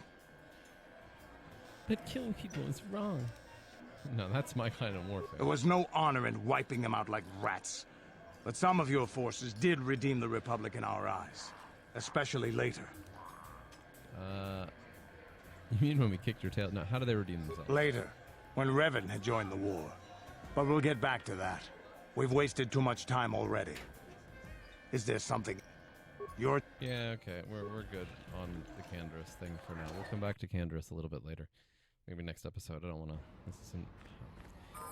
But killing people is wrong. No, that's my kind of warfare. There was no honor in wiping them out like rats. But some of your forces did redeem the Republic in our eyes. Especially later. You mean when we kicked your tail? No, how did they redeem themselves? Later, when Revan had joined the war. But we'll get back to that. We've wasted too much time already. Is there something... Yeah, okay, we're good on the Canderous thing for now. We'll come back to Canderous a little bit later. Maybe next episode. I don't want to... This isn't...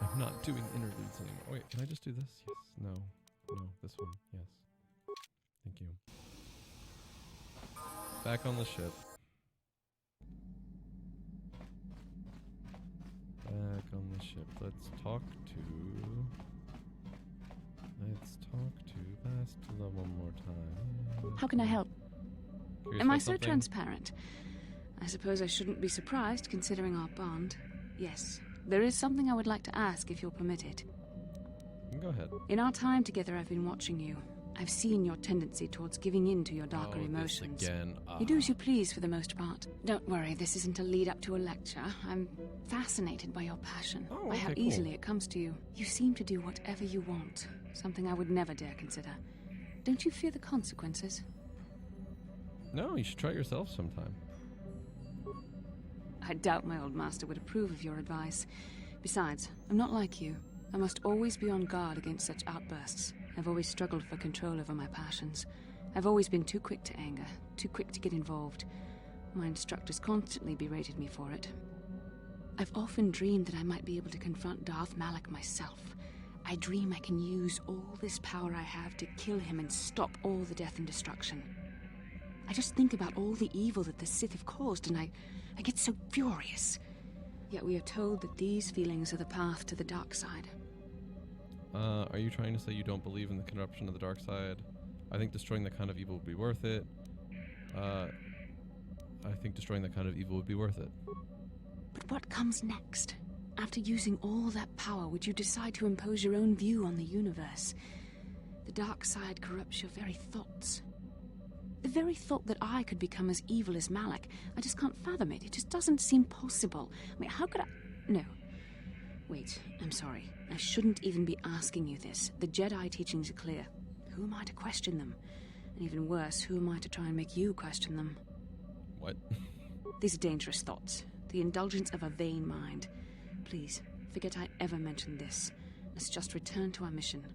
I'm not doing interludes anymore. Oh, wait, can I just do this? Yes. No. No. This one. Yes. Thank you. Back on the ship. Back on the ship. Let's talk to Bastila one more time. How can I help? Curious Am I about so something? transparent? I suppose I shouldn't be surprised, considering our bond. Yes, there is something I would like to ask, if you'll permit it. Go ahead. In our time together, I've been watching you. I've seen your tendency towards giving in to your darker emotions. This again. You do as you please for the most part. Don't worry, this isn't a lead up to a lecture. I'm fascinated by your passion, by how easily it comes to you. You seem to do whatever you want, something I would never dare consider. Don't you fear the consequences? No, you should try it yourself sometime. I doubt my old master would approve of your advice. Besides, I'm not like you. I must always be on guard against such outbursts. I've always struggled for control over my passions. I've always been too quick to anger, too quick to get involved. My instructors constantly berated me for it. I've often dreamed that I might be able to confront Darth Malak myself. I dream I can use all this power I have to kill him and stop all the death and destruction. I just think about all the evil that the Sith have caused, and I get so furious. Yet we are told that these feelings are the path to the dark side. Are you trying to say you don't believe in the corruption of the dark side? I think destroying that kind of evil would be worth it. I think destroying that kind of evil would be worth it. But what comes next? After using all that power, would you decide to impose your own view on the universe? The dark side corrupts your very thoughts. The very thought that I could become as evil as Malak, I just can't fathom it. It just doesn't seem possible. I mean, how could I... No. Wait, I'm sorry. I shouldn't even be asking you this. The Jedi teachings are clear. Who am I to question them? And even worse, who am I to try and make you question them? What? These are dangerous thoughts. The indulgence of a vain mind. Please, forget I ever mentioned this. Let's just return to our mission.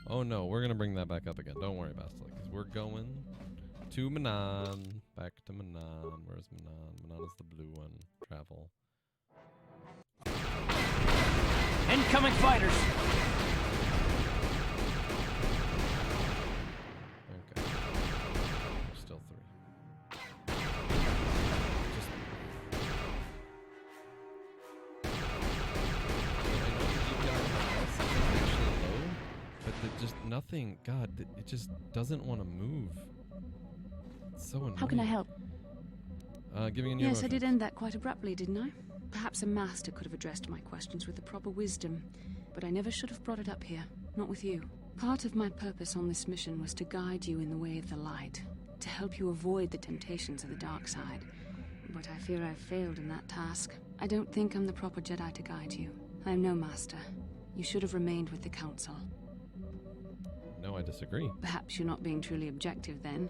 Oh no, we're gonna bring that back up again. Don't worry, Bastila, because we're going to Manaan. Back to Manaan. Where's Manaan? Manaan is the blue one. Travel. Incoming fighters! Okay. There's still 3. Just... I know the deep down in my house is actually low, but just nothing. God, it just doesn't want to move. It's so annoying. How can I help? Giving in your Yes, I did emotions. end that quite abruptly, didn't I? Perhaps a master could have addressed my questions with the proper wisdom, but I never should have brought it up here, not with you. Part of my purpose on this mission was to guide you in the way of the light, to help you avoid the temptations of the dark side. But I fear I've failed in that task. I don't think I'm the proper Jedi to guide you. I am no master. You should have remained with the Council. No, I disagree. Perhaps you're not being truly objective then.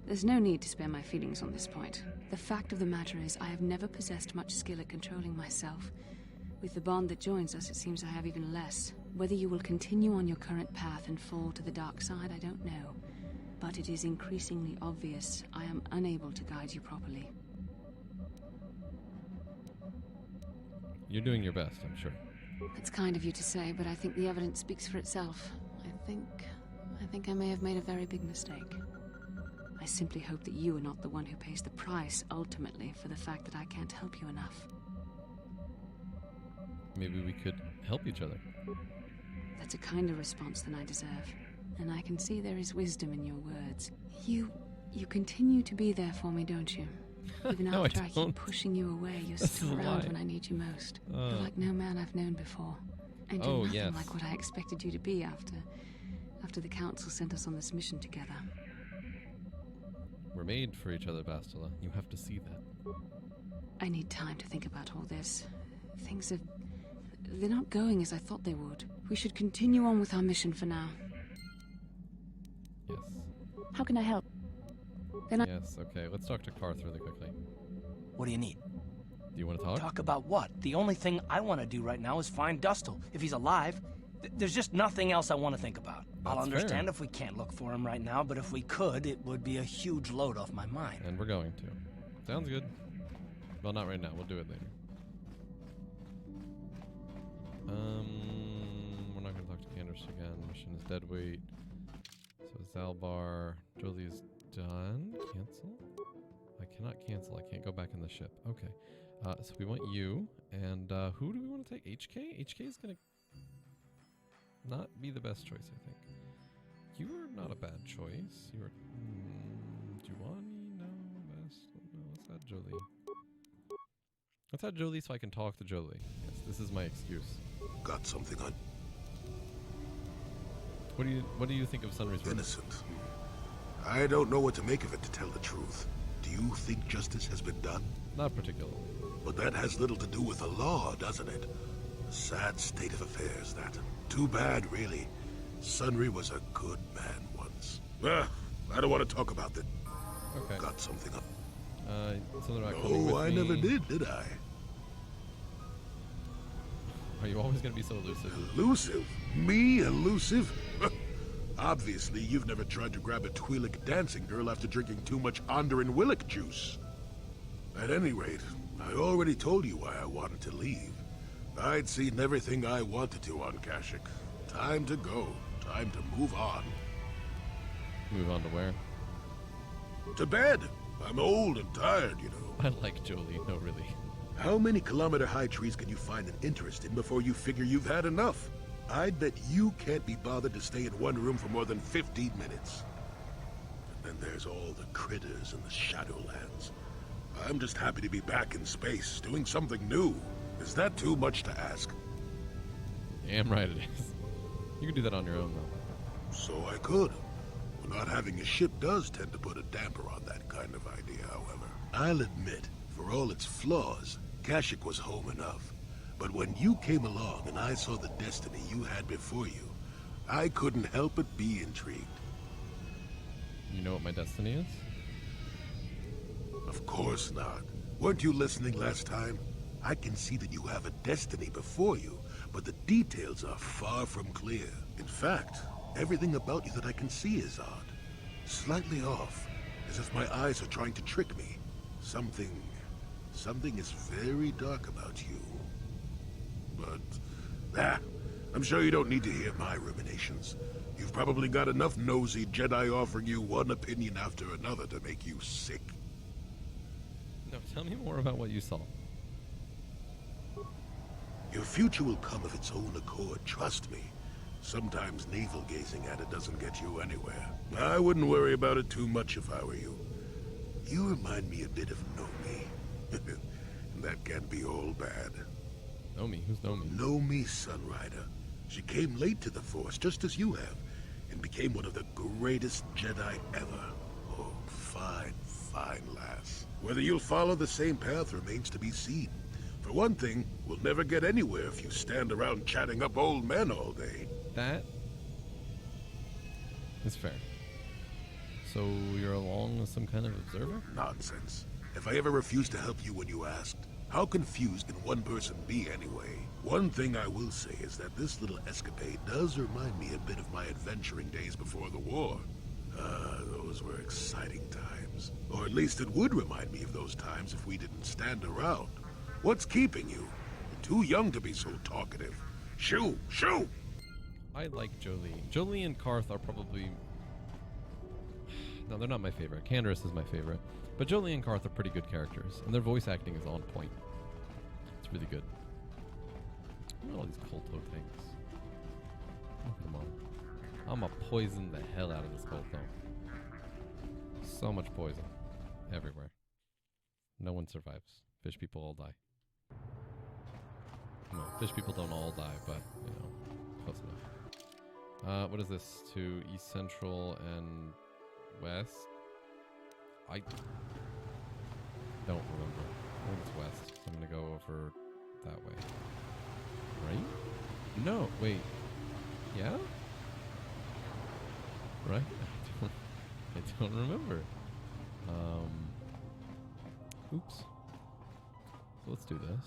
There's no need to spare my feelings on this point. The fact of the matter is, I have never possessed much skill at controlling myself. With the bond that joins us, it seems I have even less. Whether you will continue on your current path and fall to the dark side, I don't know. but it is increasingly obvious I am unable to guide you properly. You're doing your best, I'm sure. It's kind of you to say, but I think the evidence speaks for itself. I think I may have made a very big mistake. I simply hope that you are not the one who pays the price, ultimately, for the fact that I can't help you enough. Maybe we could help each other. That's a kinder response than I deserve. And I can see there is wisdom in your words. You continue to be there for me, don't you? Even No, after I I keep don't. pushing you away, you're This still is a around lie. when I need you most. You're like no man I've known before. And you're Oh, nothing yes. like what I expected you to be after the council sent us on this mission together. We're made for each other, Bastila. You have to see that. I need time to think about all this. They're not going as I thought they would. We should continue on with our mission for now. Yes. How can I help? Yes, okay. Let's talk to Karth really quickly. What do you need? Do you want to talk? Talk about what? The only thing I want to do right now is find Dustil. If he's alive, there's just nothing else I want to think about. I'll That's understand fair. if we can't look for him right now, but if we could, it would be a huge load off my mind. And we're going to. Sounds good. Well, not right now. We'll do it later. We're not going to talk to Candace again. Mission is dead weight. So Zalbar. Jolie is done. Cancel? I cannot cancel. I can't go back in the ship. Okay. So we want you. And who do we want to take? HK? HK is going to not be the best choice, I think. You are not a bad choice. You are... Giovanni? No. Best. No. Let's add Jolie. Let's add Jolie so I can talk to Jolie. Yes, this is my excuse. Got something on What do you think of Sunrise River? innocent. I don't know what to make of it, to tell the truth. Do you think justice has been done? Not particularly. But that has little to do with the law, doesn't it? A sad state of affairs, that. Too bad, really. Sunry was a good man once. I don't want to talk about that. Okay. Got something on. So they're not coming with Oh, I me. never did I? Are you always going to be so elusive? Elusive? Me elusive? Obviously, you've never tried to grab a Twi'lek dancing girl after drinking too much Onderan Willick juice. At any rate, I already told you why I wanted to leave. I'd seen everything I wanted to on Kashyyyk. Time to go. Time to move on. Move on to where? To bed. I'm old and tired, you know. I like Jolie. No, really. How many kilometer-high trees can you find an interest in before you figure you've had enough? I'd bet you can't be bothered to stay in one room for more than 15 minutes. And then there's all the critters in the Shadowlands. I'm just happy to be back in space, doing something new. Is that too much to ask? Damn right it is. You can do that on your own, though. So I could. But not having a ship does tend to put a damper on that kind of idea, however. I'll admit, for all its flaws, Kashyyyk was home enough. But when you came along and I saw the destiny you had before you, I couldn't help but be intrigued. You know what my destiny is? Of course not. Weren't you listening last time? I can see that you have a destiny before you, but the details are far from clear. In fact, everything about you that I can see is odd. Slightly off, as if my eyes are trying to trick me. Something is very dark about you. But, I'm sure you don't need to hear my ruminations. You've probably got enough nosy Jedi offering you one opinion after another to make you sick. No, tell me more about what you saw. Your future will come of its own accord, trust me. Sometimes navel-gazing at it doesn't get you anywhere. I wouldn't worry about it too much if I were you. You remind me a bit of Nomi. And that can't be all bad. Nomi? Who's Nomi? Nomi Sunrider. She came late to the Force, just as you have, and became one of the greatest Jedi ever. Oh, fine, fine lass. Whether you'll follow the same path remains to be seen. For one thing, we'll never get anywhere if you stand around chatting up old men all day. That is fair. So you're along with some kind of observer? Nonsense. If I ever refused to help you when you asked, how confused can one person be anyway? One thing I will say is that this little escapade does remind me a bit of my adventuring days before the war. Those were exciting times. Or at least it would remind me of those times if we didn't stand around. What's keeping you? You're too young to be so talkative. Shoo! Shoo! I like Jolie. Jolie and Karth are probably... No, they're not my favorite. Candace is my favorite. But Jolie and Karth are pretty good characters, and their voice acting is on point. It's really good. Look at all these Kolto things. Look at them all. I'm gonna poison the hell out of this Kolto. So much poison. Everywhere. No one survives. Fish people all die. No, fish people don't all die, but, you know, close enough. What is this? To East Central and West? I don't remember. I think it's west, so I'm gonna go over that way. Right? No, wait. Yeah? Right? I don't remember. Oops. So let's do this.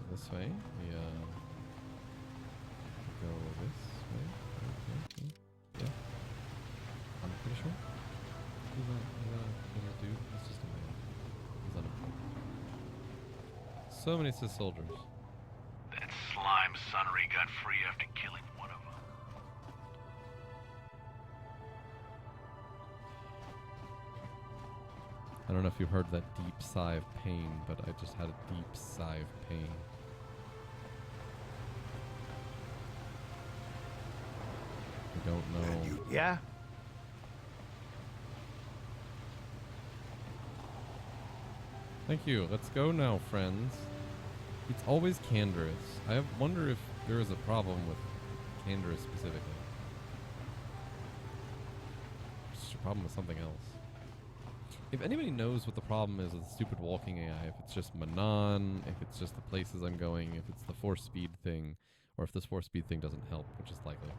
This way. We go this way. Okay. Yeah. I'm pretty sure. He's a dude. He's just a man. He's unimportant. So many Sith soldiers. That slime Sunry got free after killing one of them. I don't know if you heard that deep sigh of pain, but I just had a deep sigh of pain. I don't know. Yeah? Thank you. Let's go now, friends. It's always Candace. I wonder if there is a problem with Candace specifically. It's a problem with something else. If anybody knows what the problem is with the stupid walking AI, if it's just Manaan, if it's just the places I'm going, if it's the force speed thing, or if this force speed thing doesn't help, which is likely,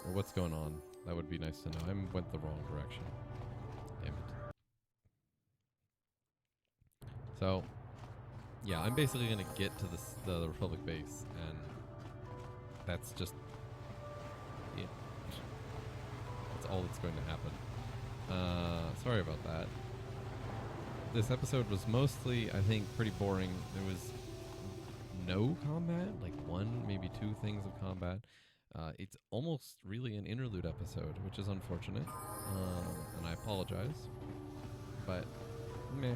or what's going on, that would be nice to know. I went the wrong direction. Damn it. So, yeah, I'm basically going to get to the Republic base, and that's just it. That's all that's going to happen. Sorry about that. This episode was mostly, I think, pretty boring. There was no combat, like one, maybe two things of combat. It's almost really an interlude episode, which is unfortunate, and I apologize, but meh,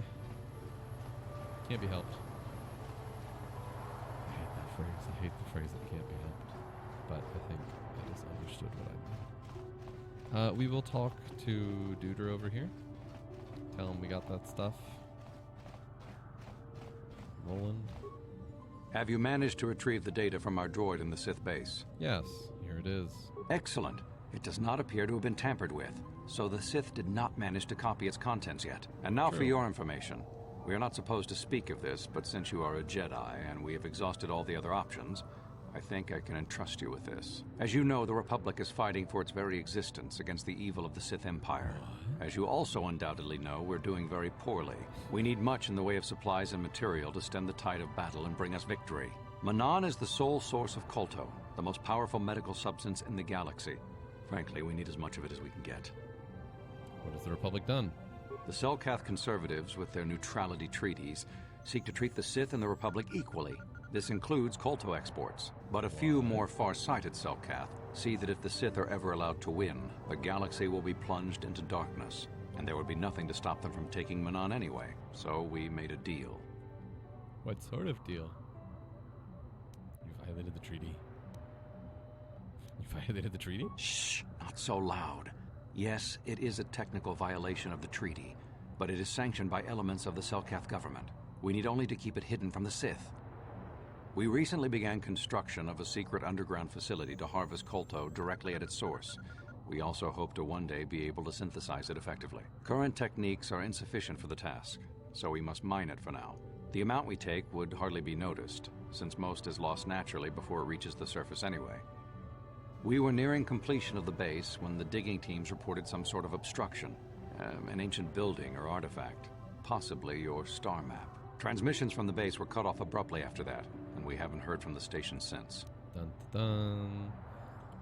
can't be helped. I hate the phrase that can't be helped, but I think it is understood what I mean. We will talk to Duder over here. Tell him we got that stuff. Roland. Have you managed to retrieve the data from our droid in the Sith base? Yes, here it is. Excellent. It does not appear to have been tampered with, so the Sith did not manage to copy its contents yet. And now for your information. We are not supposed to speak of this, but since you are a Jedi and we have exhausted all the other options, I think I can entrust you with this. As you know, the Republic is fighting for its very existence against the evil of the Sith Empire. As you also undoubtedly know, we're doing very poorly. We need much in the way of supplies and material to stem the tide of battle and bring us victory. Manaan is the sole source of Kolto, the most powerful medical substance in the galaxy. Frankly, we need as much of it as we can get. What has the Republic done? The Selkath conservatives, with their neutrality treaties, seek to treat the Sith and the Republic equally. This includes Kolto exports, but a few more far-sighted Selkath see that if the Sith are ever allowed to win, the galaxy will be plunged into darkness, and there would be nothing to stop them from taking Manaan anyway. So we made a deal. What sort of deal? You violated the treaty. You violated the treaty? Shh, not so loud. Yes, it is a technical violation of the treaty, but it is sanctioned by elements of the Selkath government. We need only to keep it hidden from the Sith. We recently began construction of a secret underground facility to harvest Kolto directly at its source. We also hope to one day be able to synthesize it effectively. Current techniques are insufficient for the task, so we must mine it for now. The amount we take would hardly be noticed, since most is lost naturally before it reaches the surface anyway. We were nearing completion of the base when the digging teams reported some sort of obstruction, an ancient building or artifact, possibly your star map. Transmissions from the base were cut off abruptly after that, and we haven't heard from the station since. Dun dun.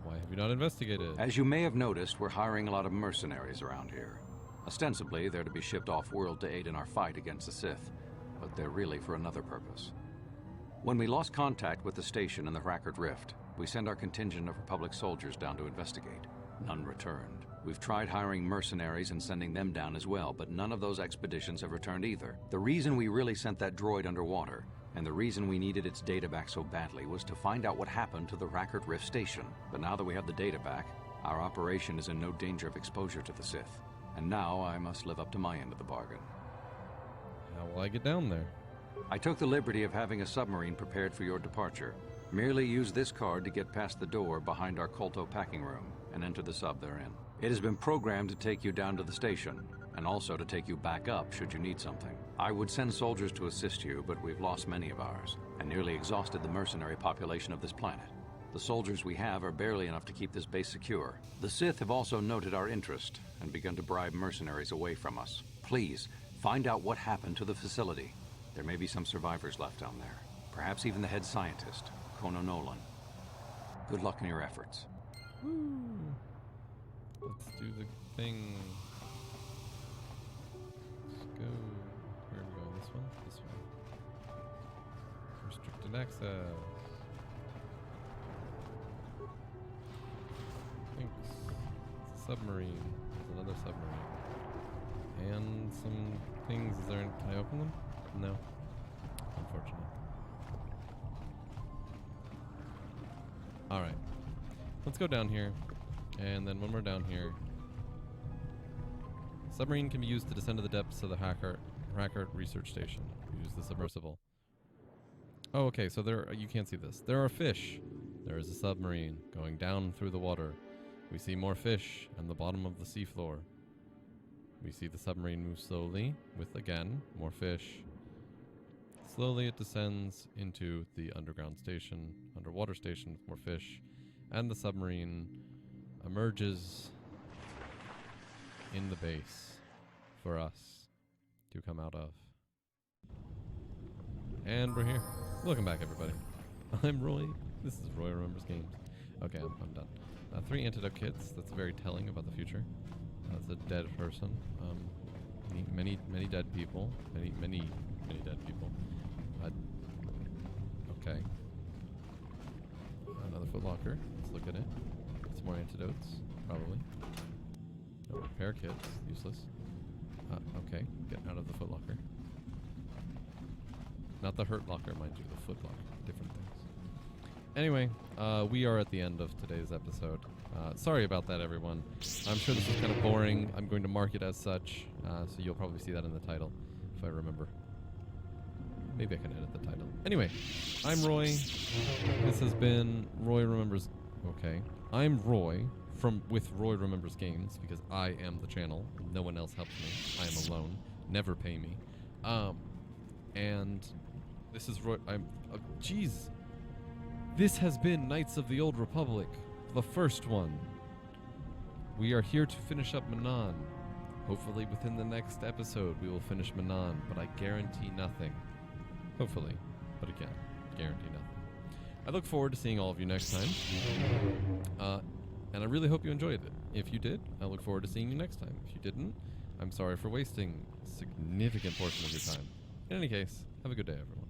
Why have you not investigated? As you may have noticed, we're hiring a lot of mercenaries around here. Ostensibly, they're to be shipped off-world to aid in our fight against the Sith, but they're really for another purpose. When we lost contact with the station in the Rackard Rift, we sent our contingent of Republic soldiers down to investigate. None returned. We've tried hiring mercenaries and sending them down as well, but none of those expeditions have returned either. The reason we really sent that droid underwater, and the reason we needed its data back so badly, was to find out what happened to the Rackard Rift station. But now that we have the data back, our operation is in no danger of exposure to the Sith. And now I must live up to my end of the bargain. How will I get down there? I took the liberty of having a submarine prepared for your departure. Merely use this card to get past the door behind our Kolto packing room and enter the sub therein. It has been programmed to take you down to the station, and also to take you back up should you need something. I would send soldiers to assist you, but we've lost many of ours, and nearly exhausted the mercenary population of this planet. The soldiers we have are barely enough to keep this base secure. The Sith have also noted our interest, and begun to bribe mercenaries away from us. Please, find out what happened to the facility. There may be some survivors left down there. Perhaps even the head scientist, Kono Nolan. Good luck in your efforts. Woo. Let's do the thing. Let's go. Where do we go? This one? This one. Restricted access. Thanks. It's a submarine. There's another submarine. And some things. Is there? Can I open them? No. Unfortunately. Alright. Let's go down here. And then when we're down here, submarine can be used to descend to the depths of the Rackard Research Station. Use the submersible. Oh, okay, so there, you can't see this. There are fish. There is a submarine going down through the water. We see more fish on the bottom of the seafloor. We see the submarine move slowly with, again, more fish. Slowly it descends into the underground station, underwater station with more fish, and the submarine emerges in the base for us to come out of. And we're here. Welcome back, everybody. I'm Roy. This is Roy Remembers Games. Okay, I'm done. 3 antidote kits. That's very telling about the future. That's a dead person. Many dead people. Many dead people. Okay. Another footlocker. Let's look at it. Some more antidotes, probably. No repair kits. Useless. Okay. Get out of the footlocker. Not the hurt locker, mind you. The footlocker. Different things. Anyway, we are at the end of today's episode. Sorry about that, everyone. I'm sure this is kind of boring. I'm going to mark it as such, so you'll probably see that in the title, if I remember. Maybe I can edit the title. Anyway, I'm Roy. This has been Roy Remembers... Okay. I'm Roy with Roy Remembers Games, because I am the channel. No one else helps me. I am alone. Never pay me. And this is Roy... Jeez. This has been Knights of the Old Republic, the first one. We are here to finish up Manaan. Hopefully within the next episode we will finish Manaan, but I guarantee nothing. Hopefully, but again, guarantee nothing. I look forward to seeing all of you next time. And I really hope you enjoyed it. If you did, I look forward to seeing you next time. If you didn't, I'm sorry for wasting a significant portion of your time. In any case, have a good day, everyone.